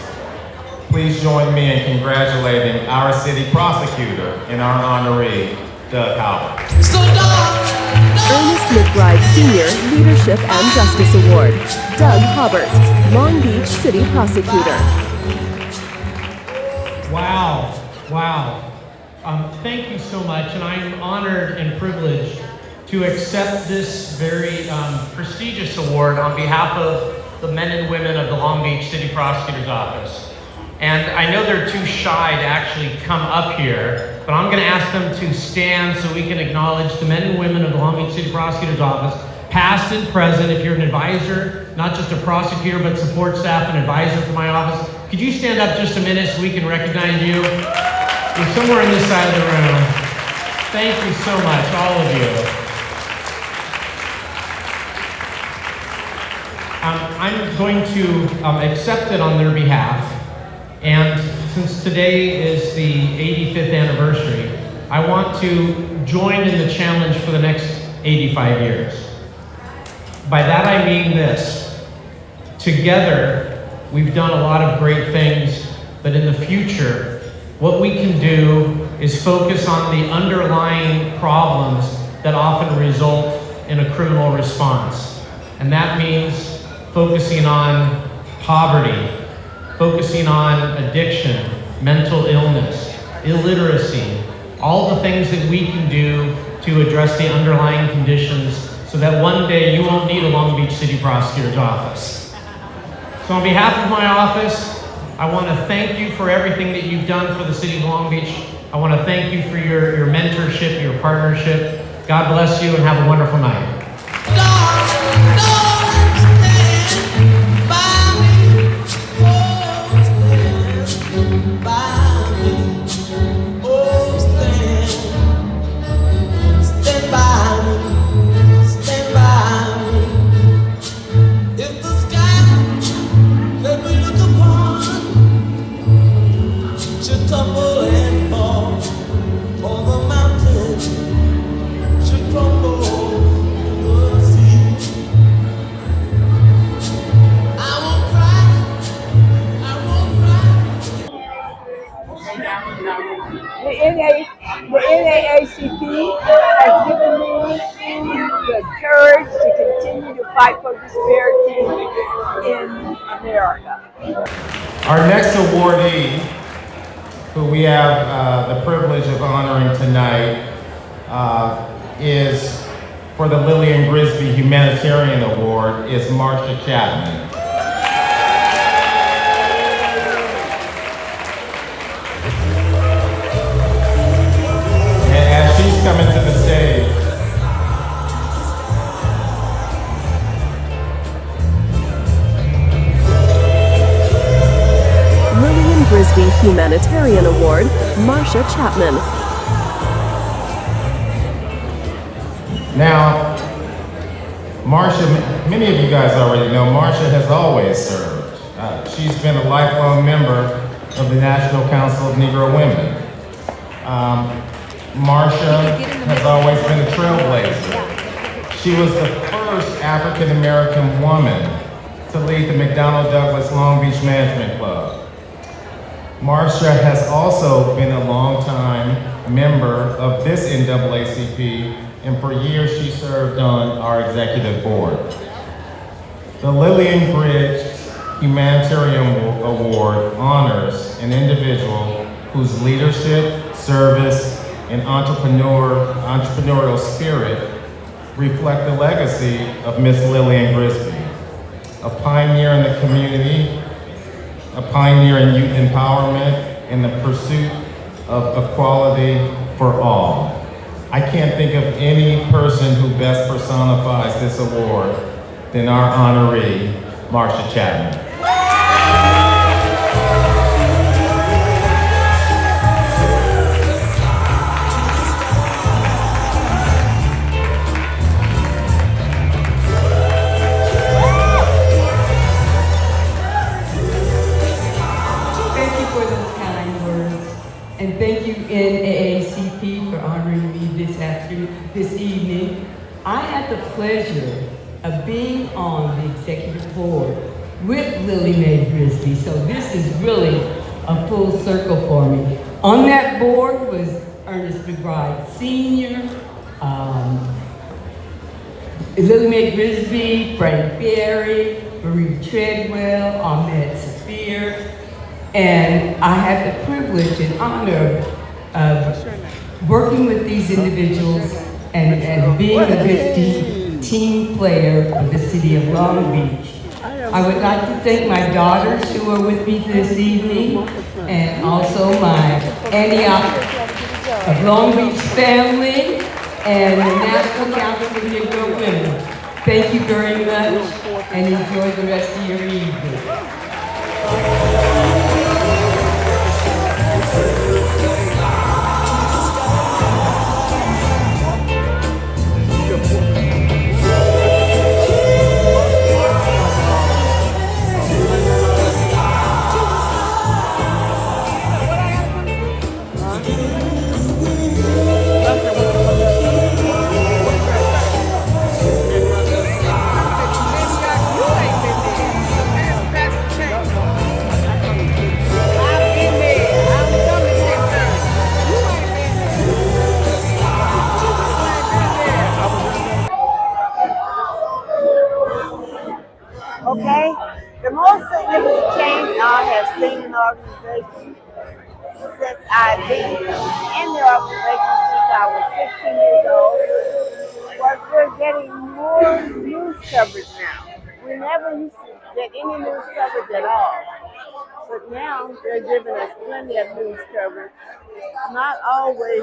Please join me in congratulating our city prosecutor and our honoree, Doug Halbert. Ernest McBride Senior Leadership and Justice Award, Doug Halbert, Long Beach City Prosecutor. Wow. Thank you so much, and I am honored and privileged to accept this very prestigious award on behalf of the men and women of the Long Beach City Prosecutor's Office. And I know they're too shy to actually come up here, but I'm going to ask them to stand so we can acknowledge the men and women of the Long Beach City Prosecutor's Office, past and present. If you're an advisor, not just a prosecutor, but support staff and advisor for my office, could you stand up just a minute so we can recognize you? You're somewhere in this side of the room. Thank you so much, all of you. I'm going to accept it on their behalf. And since today is the 85th anniversary, I want to join in the challenge for the next 85 years. By that I mean this: Together, we've done a lot of great things, but in the future, what we can do is focus on the underlying problems that often result in a criminal response. And that means focusing on poverty, focusing on addiction, mental illness, illiteracy, all the things that we can do to address the underlying conditions so that one day you won't need a Long Beach City Prosecutor's Office. So on behalf of my office, I want to thank you for everything that you've done for the City of Long Beach. I want to thank you for your mentorship, your partnership. God bless you and have a wonderful night. The NAACP has given me the courage to continue to fight for disparity in America. Our next awardee, who we have the privilege of honoring tonight, is for the Lillian Grisby Humanitarian Award, is Marsha Chapman. Coming to the stage. Lillian Grisby Humanitarian Award, Marsha Chapman. Now, Marsha, many of you guys already know, Marsha has always served. She's been a lifelong member of the National Council of Negro Women. Marsha has always been a trailblazer. She was the first African-American woman to lead the McDonnell Douglas Long Beach Management Club. Marsha has also been a longtime member of this NAACP, and for years she served on our executive board. The Lillian Bridge Humanitarian Award honors an individual whose leadership, service, and entrepreneurial spirit reflect the legacy of Miss Lillian Grisby, a pioneer in the community, a pioneer in youth empowerment, and the pursuit of equality for all. I can't think of any person who best personifies this award than our honoree, Marsha Chapman. And thank you, N.A.A.C.P, for honoring me this evening. I had the pleasure of being on the executive board with Lily Mae Grisby, so this is really a full circle for me. On that board was Ernest McBride Sr., Lily Mae Grisby, Frank Berry, Marie Treadwell, Ahmed Safir, and I had the privilege and honor of working with these individuals and being a good team player of the City of Long Beach. I would like to thank my daughters who are with me this evening, and also my N.A.A.C.P of Long Beach family and the National Council of Negro Women. Thank you very much, and enjoy the rest of your evening. Okay? The most significant change I have seen in the organization since I've been in the organization since I was 15 years old was we're getting more news coverage now. We never used to get any news coverage at all. But now they're giving us plenty of news coverage. Not always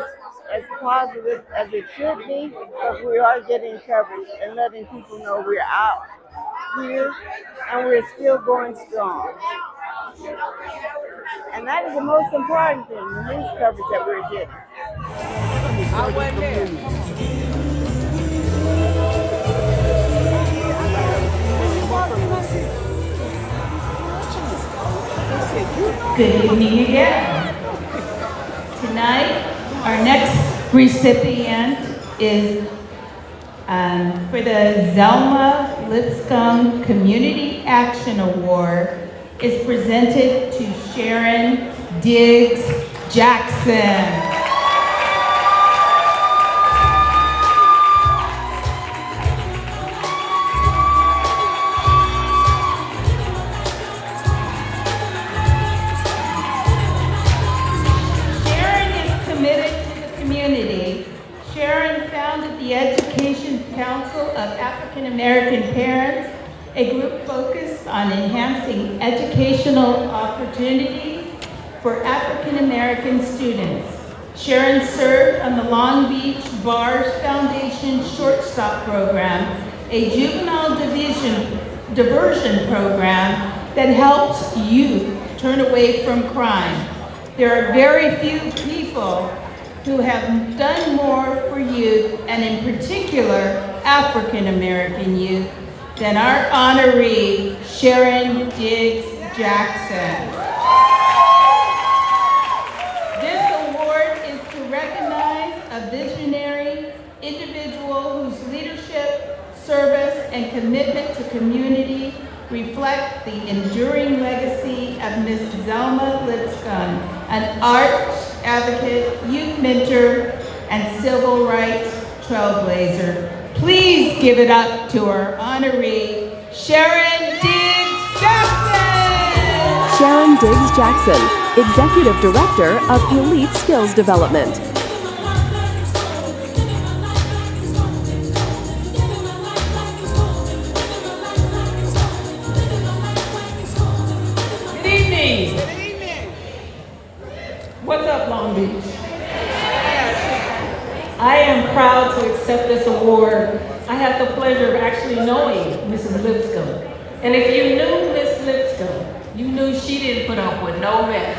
as positive as it should be, but we are getting coverage and letting people know we're out here and we're still going strong. And that is the most important thing, the news coverage that we're getting. I went there. Good evening again. Tonight, our next recipient is for the Zelma Lipscomb Community Action Award is presented to Sharon Diggs Jackson. Sharon founded the Education Council of African American Parents, a group focused on enhancing educational opportunities for African American students. Sharon served on the Long Beach Bars Foundation Shortstop Program, a juvenile diversion program that helps youth turn away from crime. There are very few people who have done more for youth, and in particular, African American youth, than our honoree, Sharon Diggs Jackson. This award is to recognize a visionary individual whose leadership, service, and commitment to community reflect the enduring legacy of Ms. Zelma Lipscomb, an arts advocate, youth mentor, and civil rights trailblazer. Please give it up to our honoree, Sharon Diggs Jackson. Sharon Diggs Jackson, Executive Director of Elite Skills Development. What's up, Long Beach? I am proud to accept this award. I had the pleasure of actually knowing Mrs. Lipscomb. And if you knew Miss Lipscomb, you knew she didn't put up with no mess.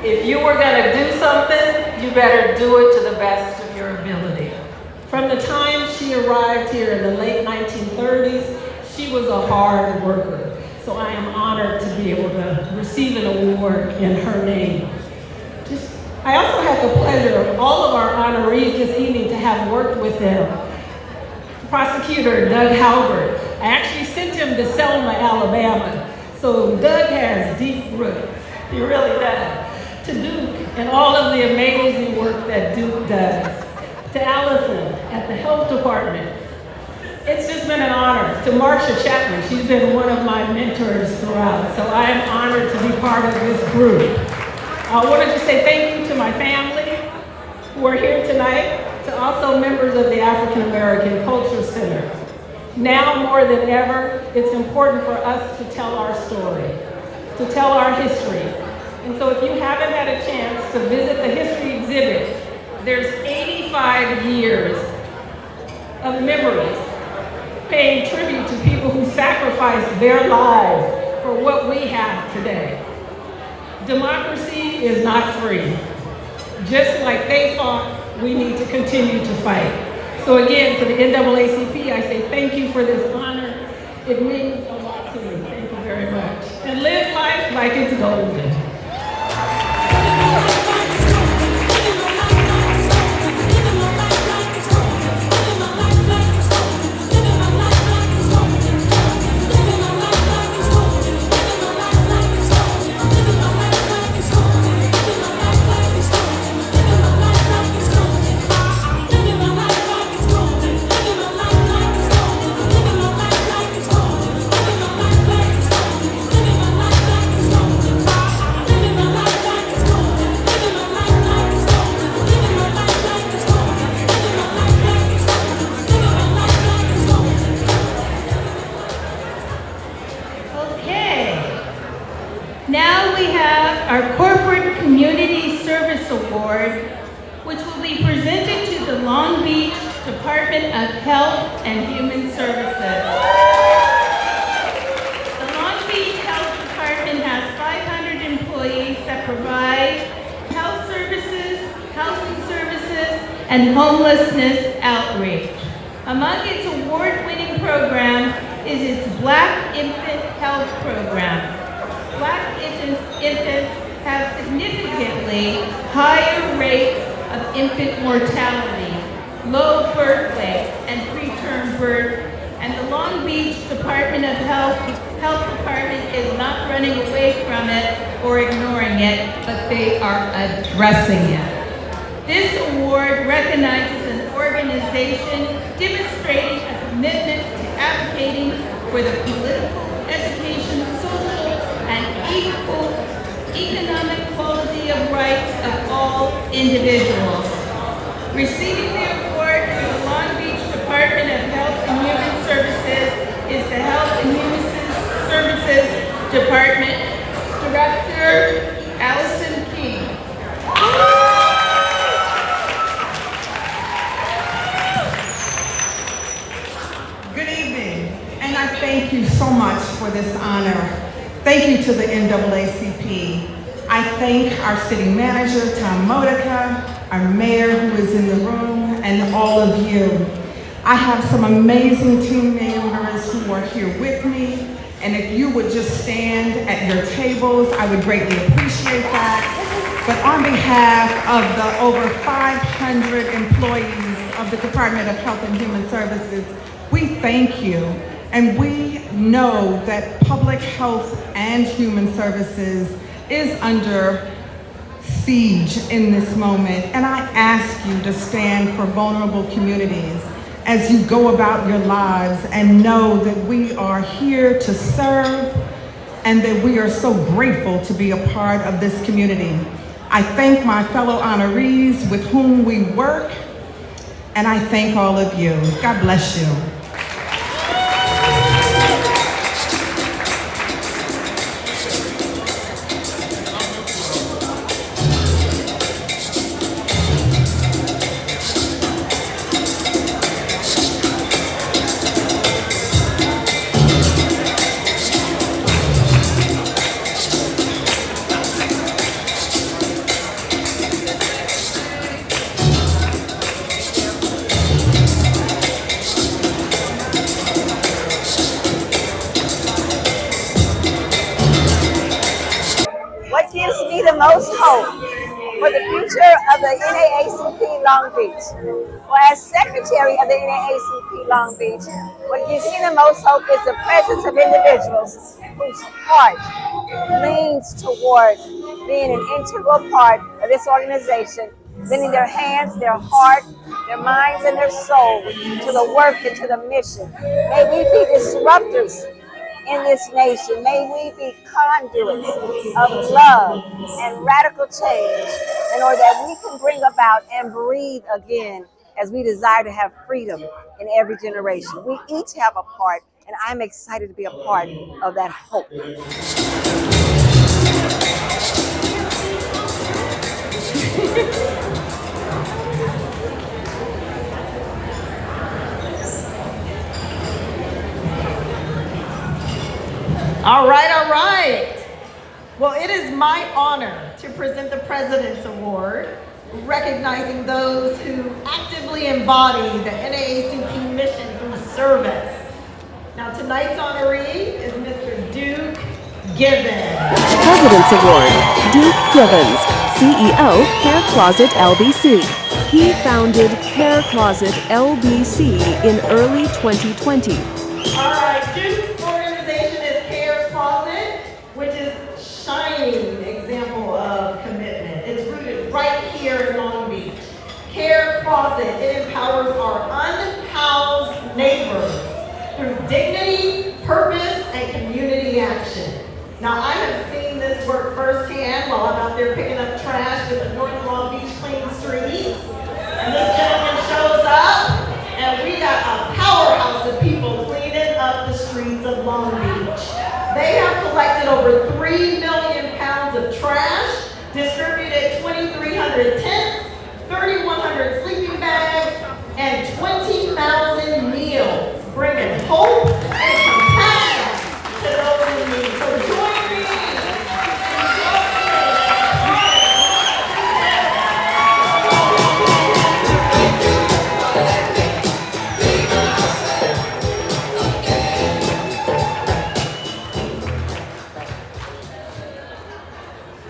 If you were gonna do something, you better do it to the best of your ability. From the time she arrived here in the late 1930s, she was a hard worker. So I am honored to be able to receive an award in her name. I also had the pleasure of all of our honorees this evening to have worked with them. Prosecutor Doug Halbert, I actually sent him to Selma, Alabama. So Doug has deep roots, he really does. To Duke and all of the amazing work that Duke does. To Allison at the health department. It's just been an honor. To Marcia Chapman, she's been one of my mentors throughout. So I am honored to be part of this group. I wanted to say thank you to my family who are here tonight, to also members of the African American Culture Center. Now more than ever, it's important for us to tell our story, to tell our history. And so if you haven't had a chance to visit the history exhibit, there's 85 years of memories paying tribute to people who sacrificed their lives for what we have today. Democracy is not free. Just like they fought, we need to continue to fight. So again, to the NAACP, I say thank you for this honor. It means a lot to me. Thank you very much. And live life like it's golden. our Corporate Community Service Award, which will be presented to the Long Beach Department of Health and Human Services. The Long Beach Health Department has 500 employees that provide health services, housing services, and homelessness outreach. Among its award-winning programs is its Black Infant Health Program. Black infants have significantly higher rates of infant mortality, low birth weight, and preterm birth, and the Long Beach Department of Health Department is not running away from it or ignoring it, but they are addressing it. This award recognizes an organization demonstrating a commitment to advocating for the political, education, social, and equal economic quality of rights of all individuals. Receiving the award for the Long Beach Department of Health and Human Services is the Health and Human Services Department Director, Allison King. Good evening, and I thank you so much for this honor. Thank you to the NAACP. I thank our city manager, Tom Modica, our mayor who is in the room, and all of you. I have some amazing team members who are here with me, and if you would just stand at your tables, I would greatly appreciate that. But on behalf of the over 500 employees of the Department of Health and Human Services, we thank you. And we know that public health and human services is under siege in this moment. And I ask you to stand for vulnerable communities as you go about your lives and know that we are here to serve and that we are so grateful to be a part of this community. I thank my fellow honorees with whom we work, and I thank all of you. God bless you. What gives me the most hope for the future of the NAACP Long Beach? Well, as Secretary of the NAACP Long Beach, what gives me the most hope is the presence of individuals whose heart leans toward being an integral part of this organization, lending their hands, their heart, their minds, and their soul to the work and to the mission. May we be disruptors in this nation. May we be conduits of love and radical change in order that we can bring about and breathe again as we desire to have freedom in every generation. We each have a part, and I'm excited to be a part of that hope. All right. Well, it is my honor to present the President's Award, recognizing those who actively embody the NAACP mission through service. Now, tonight's honoree is Mr. Duke Givens. President's Award, Duke Givens, CEO, Hair Closet LBC. He founded Hair Closet LBC in early 2020. All right, Duke's organization is Hair Closet, which is a shining example of commitment. It's rooted right here in Long Beach. Hair Closet, it empowers our unhoused neighbors through dignity, purpose, and community action. Now, I have seen this work firsthand while I'm out there picking up trash with the North Long Beach Clean Streets. And this gentleman shows up, and we got a powerhouse of people cleaning up the streets of Long Beach. They have collected over 3 million pounds of trash 1,500 tents, 3,100 sleeping bags, and 20,000 meals, bringing hope and compassion to those in need. So join me.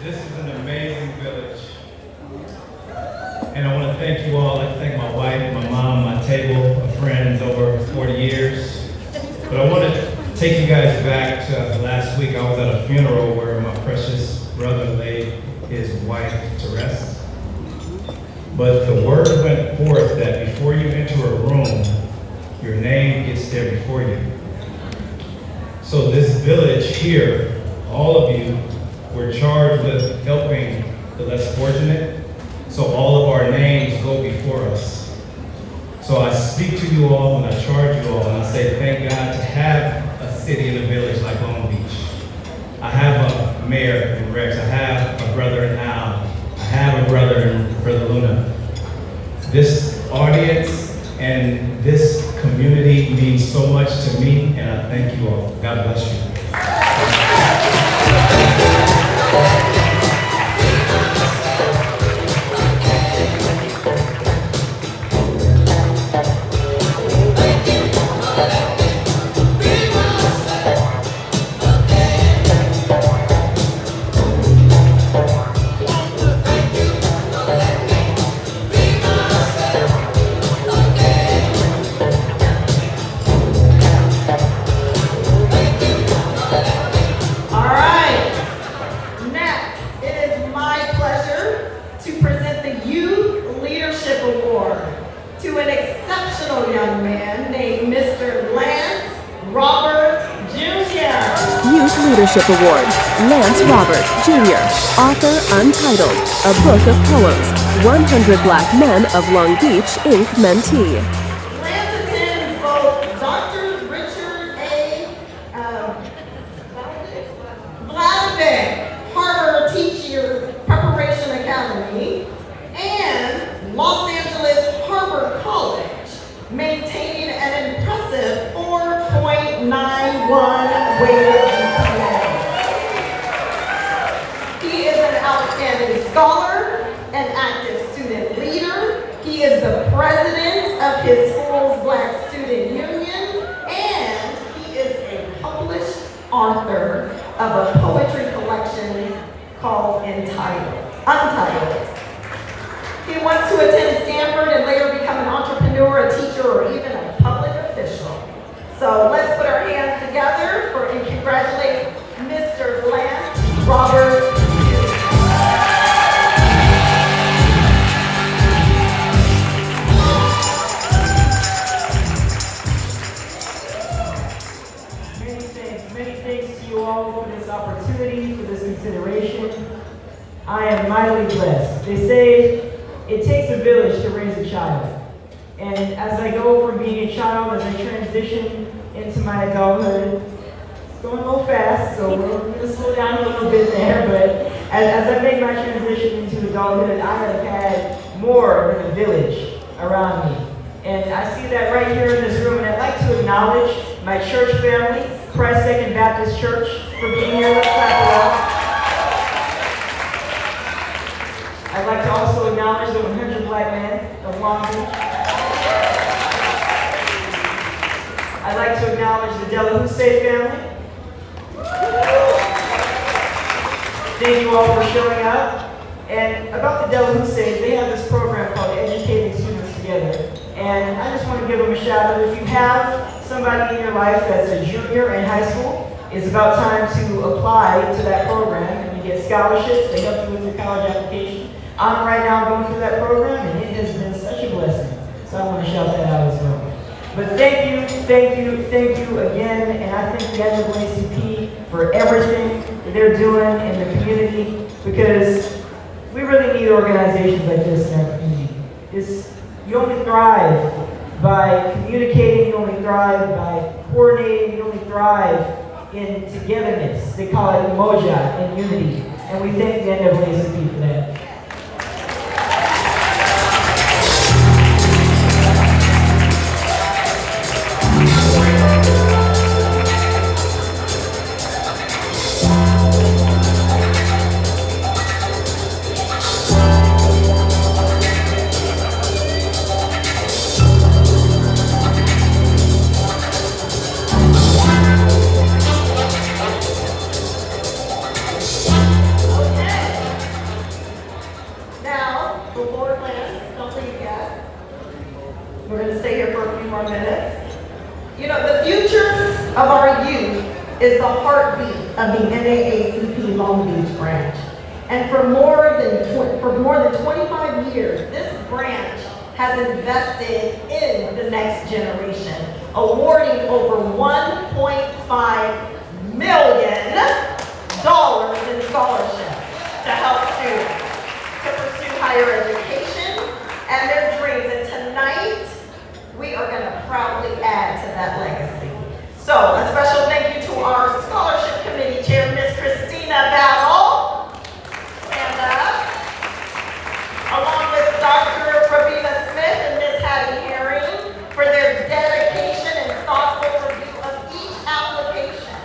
This is an amazing village. And I want to thank you all. I thank my wife, my mom, my table of friends over 40 years. But I want to take you guys back to last week. I was at a funeral where my precious brother laid his wife to rest. But the word went forth that before you enter a room, your name gets there before you. So this village here, all of you, we're charged with helping the less fortunate. So all of our names go before us. So I speak to you all and I charge you all and I say thank God to have a city and a village like Long Beach. I have a mayor in Rex. I have a brother in Al. I have a brother in Brother Luna. This audience and this community means so much to me and I thank you all. God bless you. Leadership Award, Lance Robert, Jr., author Untitled, a book of poems, 100 Black Men of Long Beach, Inc. mentee. Lance attends both Dr. Richard A. Vladevic Harbor Teacher Preparation Academy and Los Angeles Harbor College, maintaining an impressive 4.91 weighted GPA. He is an outstanding scholar, an active student leader. He is the president of his school's Black Student Union, and he is a published author of a poetry collection called Untitled. He wants to attend Stanford and later become an entrepreneur, a teacher, or even a public official. So let's put our hands together and congratulate Mr. Lance Robert. Many thanks to you all for this opportunity, for this consideration. I am mightily blessed. They say it takes a village to raise a child. And as I go from being a child, as I transition into my adulthood, it's going a little fast, so we're going to slow down a little bit there, but as I make my transition into adulthood, I have had more than a village around me. And I see that right here in this room, and I'd like to acknowledge my church family, Christ Second Baptist Church, for being here. Let's clap it up. I'd like to also acknowledge the 100 Black Men of Long Beach. I'd like to acknowledge the N.A.A.C.P family. Thank you all for showing up. And about the N.A.A.C.P, they have this program called Educating Students Together. And I just want to give them a shout out. If you have somebody in your life that's a junior in high school, it's about time to apply to that program. And you get scholarships, they help you with your college application. I'm right now going through that program, and it has been such a blessing. So I want to shout that out as well. But thank you again, and I thank the NAACP for everything that they're doing in the community, because we really need organizations like this in our community. You only thrive by communicating, you only thrive by coordinating, you only thrive in togetherness. They call it umoja and unity, and we thank the NAACP for that. future of our youth is the heartbeat of the NAACP Long Beach branch. And for more than 25 years, this branch has invested in the next generation, awarding over $1.5 million in scholarships to help students to pursue higher education and their dreams. And tonight, we are going to proudly add to that legacy. So, a special thank you to our scholarship committee chair, Ms. Christina Battle, and along with Dr. Pravina Smith and Ms. Hattie Herring for their dedication and thoughtful review of each application.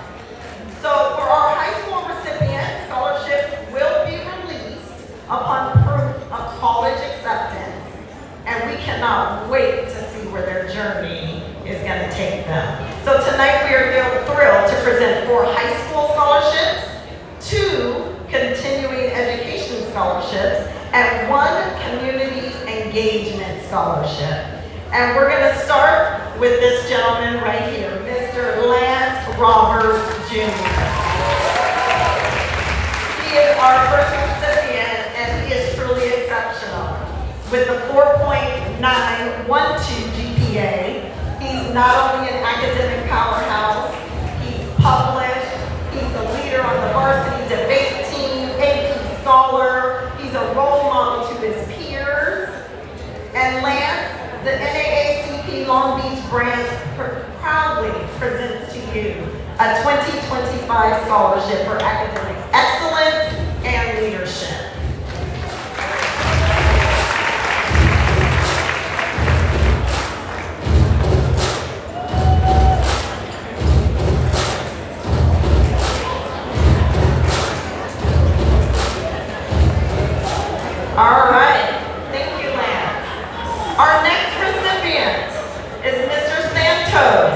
So, for our high school recipients, scholarships will be released upon proof of college acceptance, and we cannot wait to see where their journey is going to take them. So tonight we are thrilled to present 4 high school scholarships, 2 continuing education scholarships, and 1 community engagement scholarship. And we're going to start with this gentleman right here, Mr. Lance Roberts Jr. He is our first recipient, and he is truly exceptional. With a 4.912 GPA, he's not only an academic powerhouse, he's published, he's a leader on the varsity debate team, AP scholar, he's a role model to his peers. And Lance, the NAACP Long Beach branch proudly presents to you a 2025 scholarship for academic excellence and leadership. All right, thank you, Lance. Our next recipient is Mr. Santos.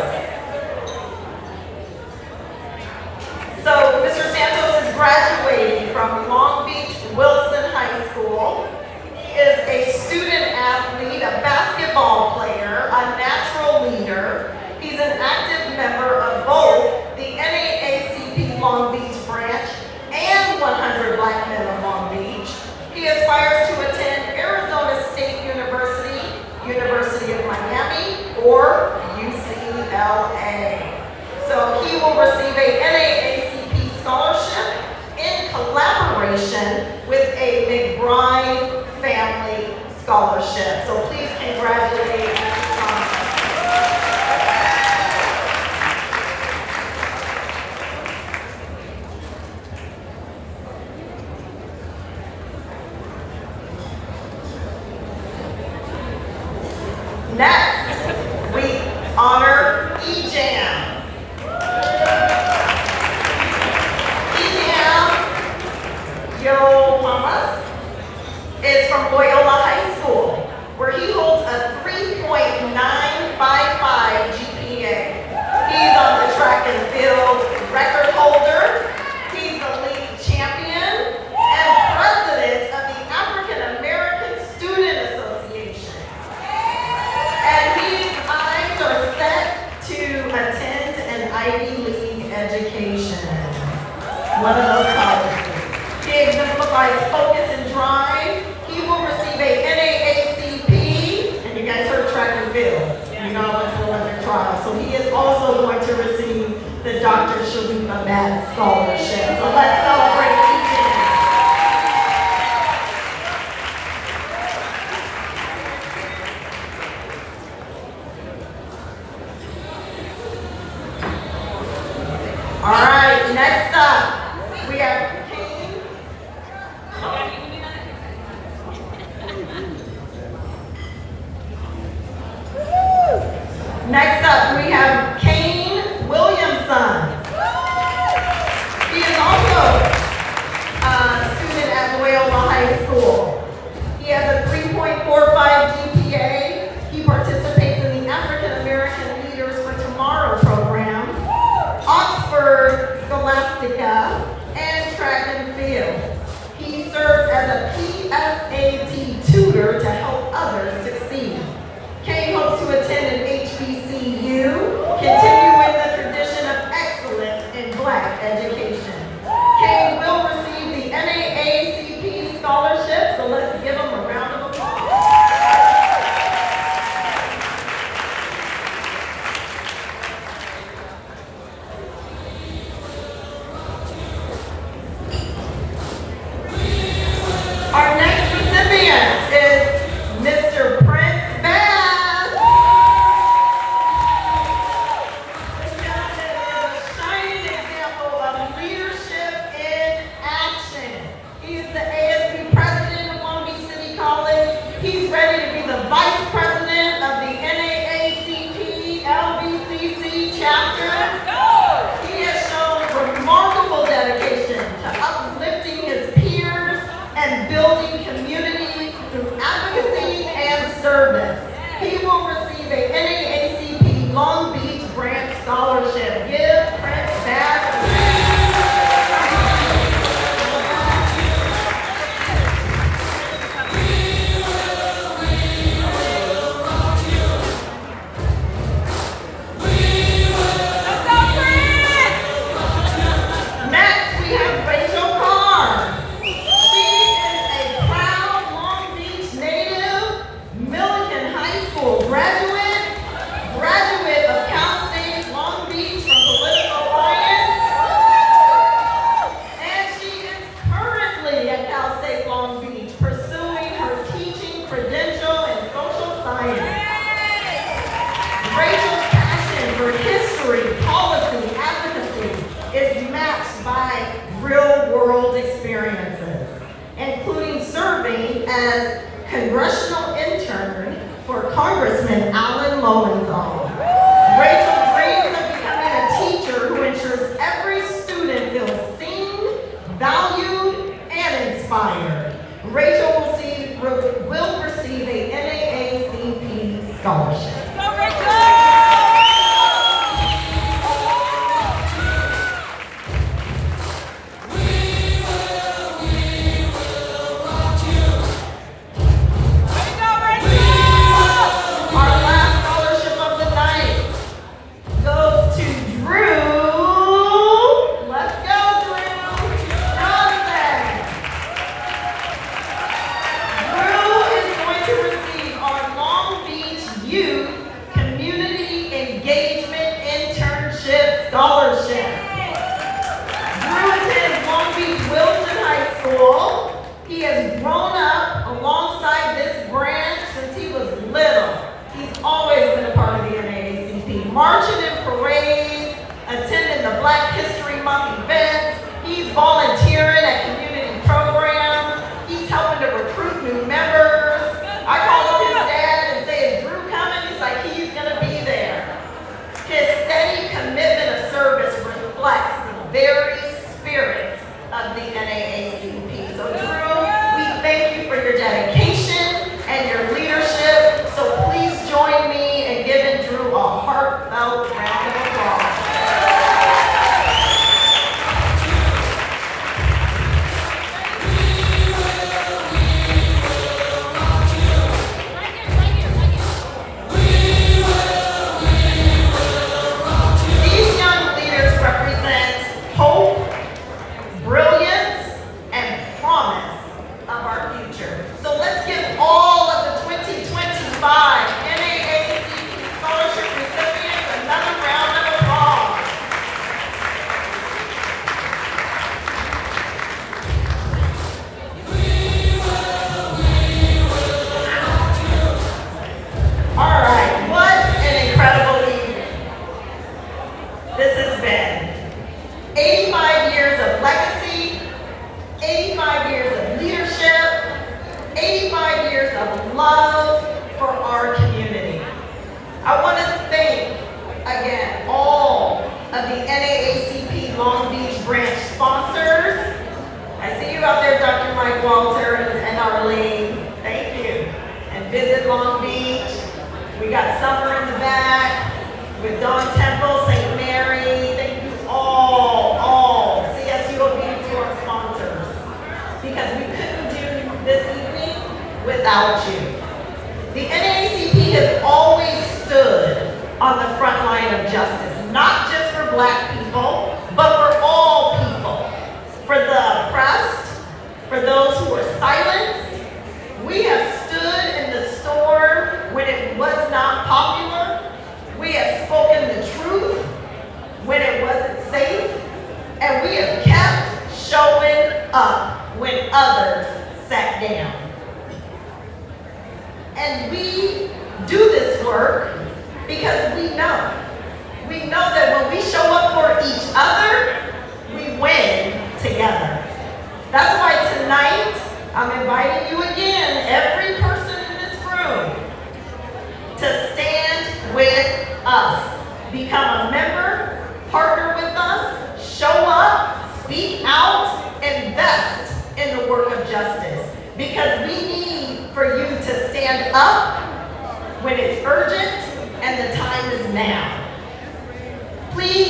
So, Mr. Santos is graduating from Long Beach Wilson High School. He is a student athlete, a basketball player, a natural leader. He's an active member of both the NAACP Long Beach branch and 100 Black Men of Long Beach. He aspires to attend Arizona State University, University of Miami, or UCLA. So he will receive a NAACP scholarship in collaboration with a McBride Family Scholarship. So please congratulate Mr. Thompson. Next, we honor E-Jam. E-Jam, Yo Mamas, is from Loyola High School, where he holds a 3.955 GPA. He's on the track and field record holder. He's the league champion and president of the African American Student Association. And his eyes are set to attend an Ivy League education. One of those colleges. He exemplifies focus and drive. He will receive a NAACP, and you guys heard track and field. You know it's an Olympic trial. So he is also going to receive the Dr. Sharifa Matt Scholarship. So let's celebrate E-Jam. All right, next up, we have Kane. Next up, we have Kane Williamson. He is also a student at Loyola High School. He has a 3.45 GPA. He participates in the African American Leaders for Tomorrow program, Oxford Scholastica, Scholarship. Give Prince Bass. Next, we have Rachel Carr. She is a proud Long Beach native, Millikan High School graduate of Cal State Long Beach from political science, and she is currently at Cal State Long Beach pursuing her teaching credential in social science. Rachel's passion for history, policy, advocacy is matched by real-world experiences, including serving as congressional intern for Congressman Alan Lowenthal. Rachel dreams of becoming a teacher who ensures every student feels seen, valued, and inspired. Rachel will receive a NAACP scholarship. He has grown up alongside this branch since he was little. He's always been a part of the NAACP, marching in parades, attending the Black History Month events. He's volunteering at community programs. He's helping to recruit new members. I call up his dad and say, "Is Drew coming?" He's like, "He's gonna be there." His steady commitment of service reflects the very spirit of the NAACP. So Drew, we thank you for your dedication and your leadership. So please join me in giving Drew a heartfelt round of applause. These young leaders represent hope, brilliance, and promise of our future. So let's give all of the 2025 NAACP scholarship recipients another round of applause. All right, what an incredible evening this has been. 85 years of legacy, 85 years of leadership, 85 years of love for our community. I want to thank, again, all of the NAACP Long Beach branch sponsors. I see you out there, Dr. Mike Walter and Arlene. Thank you. And Visit Long Beach. We got Summer in the back with Dawn Temple, St. Mary. Thank you all, CSUOB to our sponsors, because we couldn't do this evening without you. The NAACP has always stood on the front line of justice, not just for Black people, but for all people, for the oppressed, for those who are silenced. We have stood in the storm when it was not popular. We have spoken the truth when it wasn't safe, and we have kept showing up when others sat down. And we do this work because we know that when we show up for each other, we win together. That's why tonight, I'm inviting you again, every person in this room, to stand with us. Become a member, partner with us, show up, speak out, invest in the work of justice. Because we need for you to stand up when it's urgent and the time is now. Please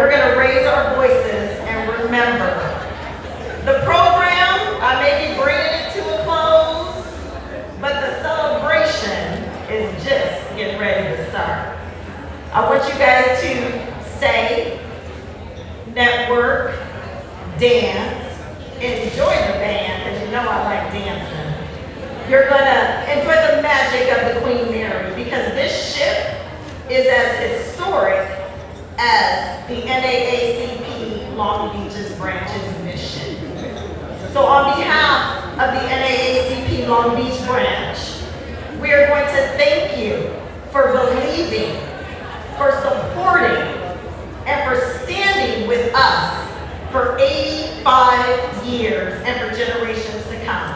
we're going to raise our voices and remember. The program, I may be bringing it to a close, but the celebration is just getting ready to start. I want you guys to stay, network, dance, enjoy the band, because you know I like dancing. You're gonna enjoy the magic of the Queen Mary, because this ship is as historic as the NAACP Long Beach's branch's mission. So on behalf of the NAACP Long Beach branch, we are going to thank you for believing, for supporting, and for standing with us for 85 years and for generations to come.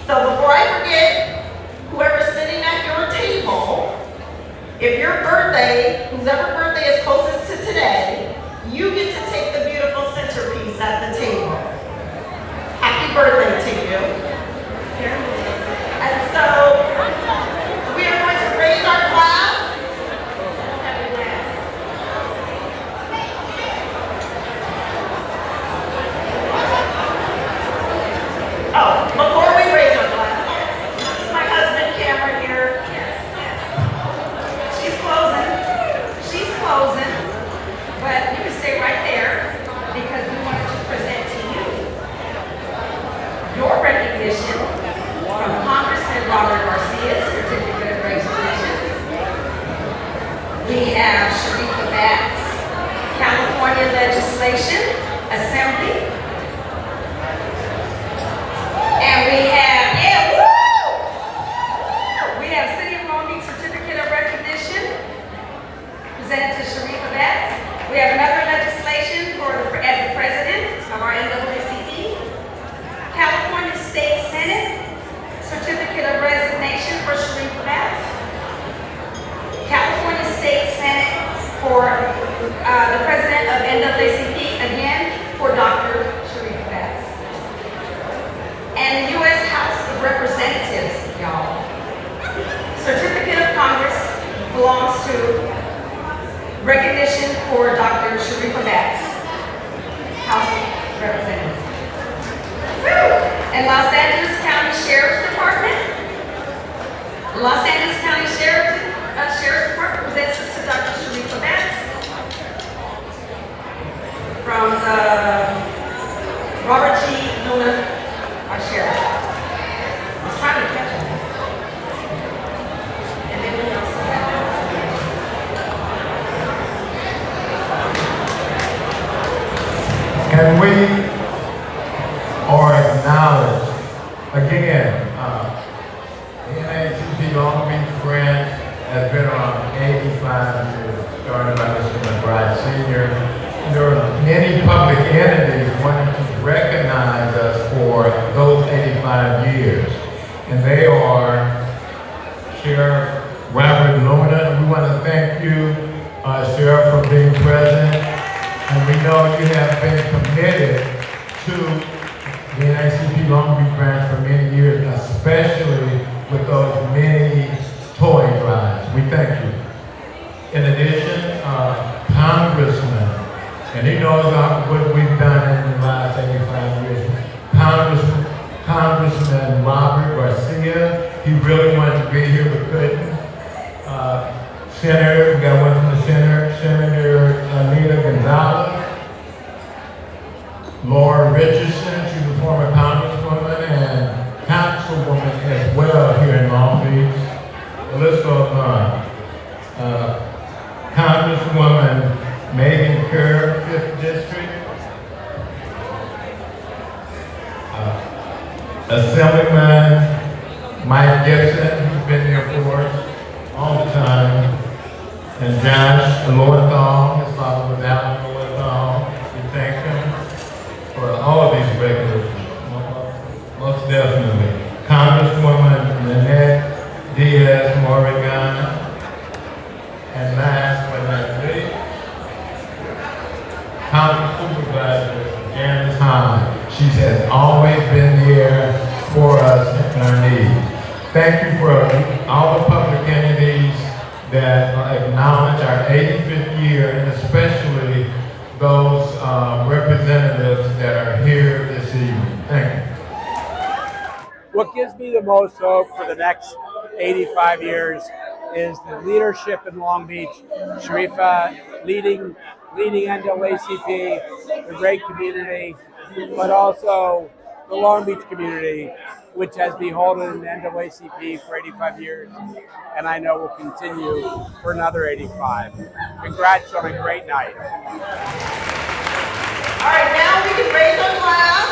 So before I forget, whoever's sitting at your table, if your birthday, whoever birthday is closest to today, you get to take the beautiful centerpiece at the table. Happy birthday to you. And so, we are going to raise our glass. Oh, before we raise our glass, this is my husband Cameron here. She's closing, but you can stay right there because we wanted to present to you your recognition from Congressman Robert Garcia's Certificate of Recognition. We have Sharifa Batts, California Legislation Assembly. And we have, we have City of Long Beach Certificate of Recognition presented to Sharifa Batts. We have another legislation as the president of our NAACP. California State Senate Certificate of Resignation for Sharifa Batts. California State Senate for the president of NAACP, again, for Dr. Sharifa Batts. And the U.S. House of Representatives, y'all. Certificate of Congress belongs to recognition for Dr. Sharifa Batts, House of Representatives. And Los Angeles County Sheriff's Department. Los Angeles County Sheriff's Department presents us to Dr. Sharifa Batts from Robert G. Luna, our sheriff. I was trying to catch him. And then we also have and we are acknowledged again. The NAACP Long Beach branch has been around 85 years, started by Mr. McBride Sr. There are many public entities wanting to recognize us for those 85 years. And they are Sheriff Robert Luna. We want to thank you, Sheriff, for being present. And we know you have been committed to the NAACP Long Beach branch for many years, especially with those many toy drives. We thank you. In addition, Congressman, and he knows what we've done in the last 85 years. Congressman Robert Garcia, he really wanted to be here but couldn't. Senator, we got one from the Senator Anita Gonzalez. Laura Richardson, she's a former congresswoman and councilwoman as well here in Long Beach. The list goes on. Congresswoman Megan Kerr, 5th District. Assemblyman Mike Gibson, who's been here for us all the time. And Josh Lowenthal, his father was Alan Lowenthal. We thank him for all of these resolutions, most definitely. Congresswoman Nanette Diaz-Morrigan. And last but not least, County Supervisor Janice Hahn. She has always been there for us in our needs. Thank you for all the public entities that acknowledge our 85th year, and especially those representatives that are here this evening. Thank you. What gives me the most hope for the next 85 years is the leadership in Long Beach. Sharifa leading NAACP, the great community, but also the Long Beach community, which has beholden NAACP for 85 years, and I know will continue for another 85. Congrats on a great night. All right, now we can raise our glass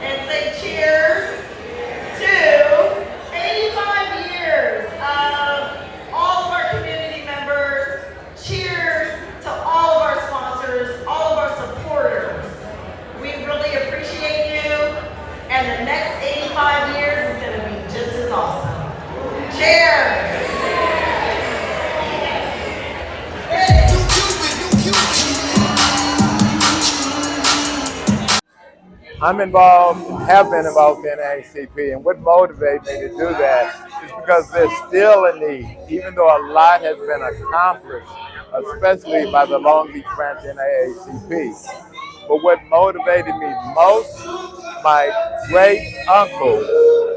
and say cheers to 85 years of all of our community members. Cheers to all of our sponsors, all of our supporters. We really appreciate you, and the next 85 years is going to be just as awesome. Cheers! I'm involved, have been involved in NAACP, and what motivates me to do that is because there's still a need, even though a lot has been accomplished, especially by the Long Beach branch NAACP. But what motivated me most, my great uncle,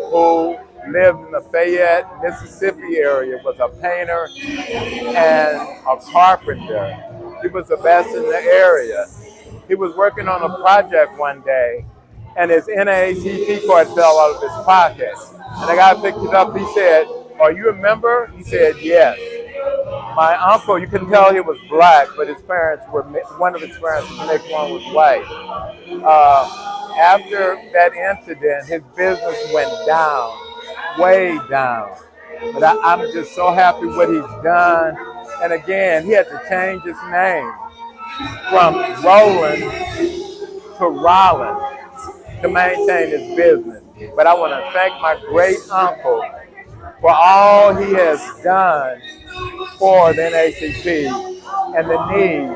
who lived in the Fayette, Mississippi area, was a painter and a carpenter. He was the best in the area. He was working on a project one day, and his NAACP card fell out of his pocket. And the guy picked it up. He said, "Are you a member?" He said, "Yes." My uncle, you can tell he was black, but his parents were, one of his parents was mixed, one was white. After that incident, his business went down, way down. But I'm just so happy what he's done. And again, he had to change his name from Roland to Rollins to maintain his business. But I want to thank my great uncle for all he has done for the NAACP and the need.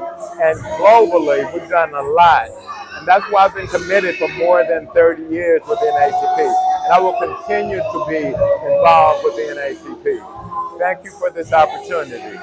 And globally, we've done a lot. And that's why I've been committed for more than 30 years with the NAACP. And I will continue to be involved with the NAACP. Thank you for this opportunity.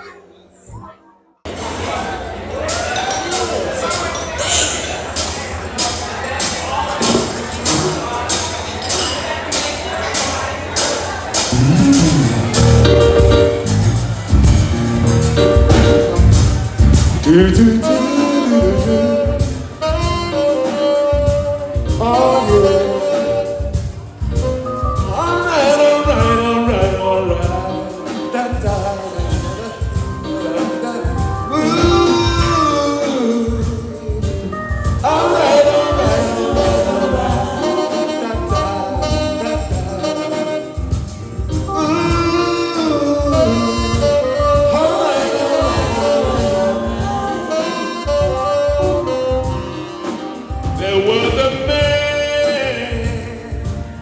There was a man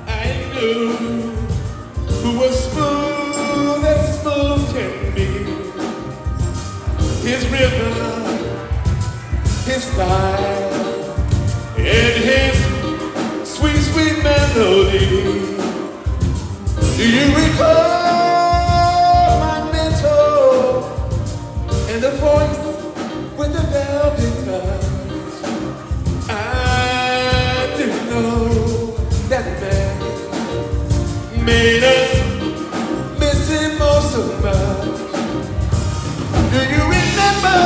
I knew who was smooth as smooth can be. His rhythm, his style, and his sweet, sweet melody. Do you recall my mentor and the voice with the velvet touch? That man made us miss him oh so much. Do you remember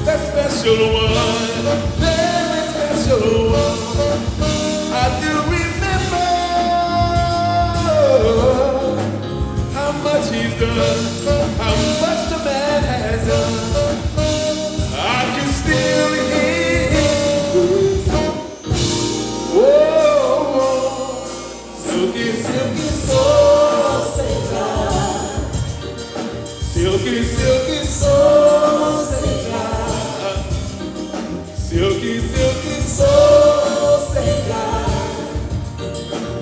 that special one, very special one? I do remember how much he's done, how much the man has done. I can still hear silky, silky soul, say God. Silky, silky soul, say God. Silky, silky soul, say God.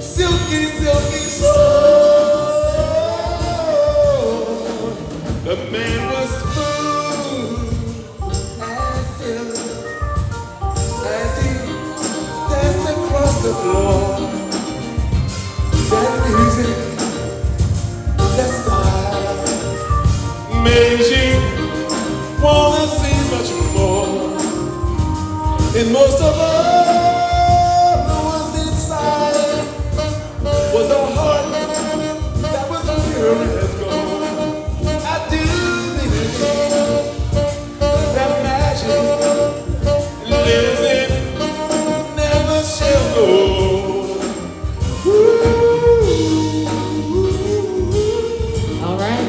Silky, silky soul. much more. And most of all was inside was a heart that was pure as gold. I do believe that magic lives in never shall go. All right.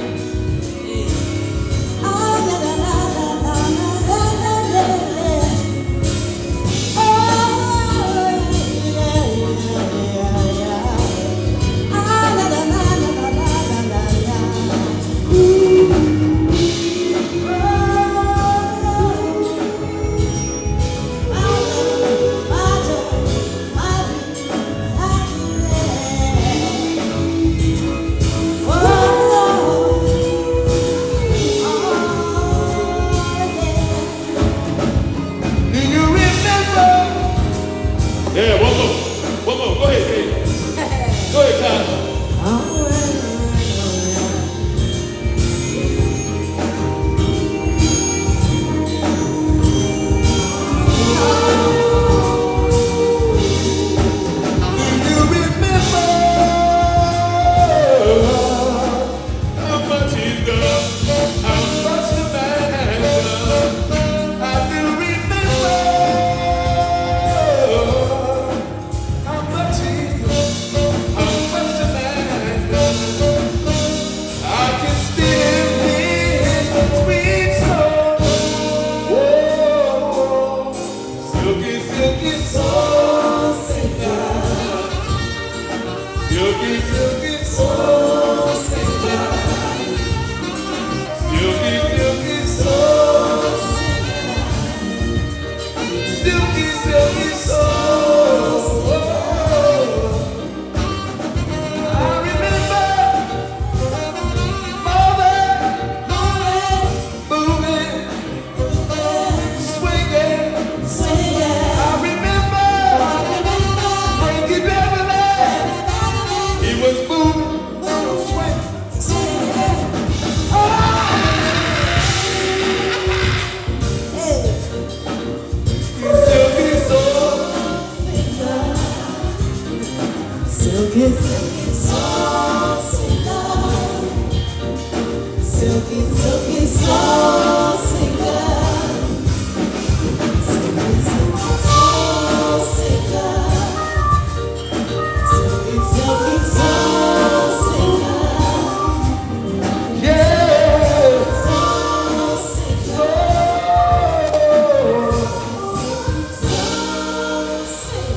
Do you remember? Yeah, one more. One more. Go ahead, Dave. Go ahead, Kyle.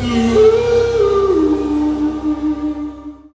Ooh.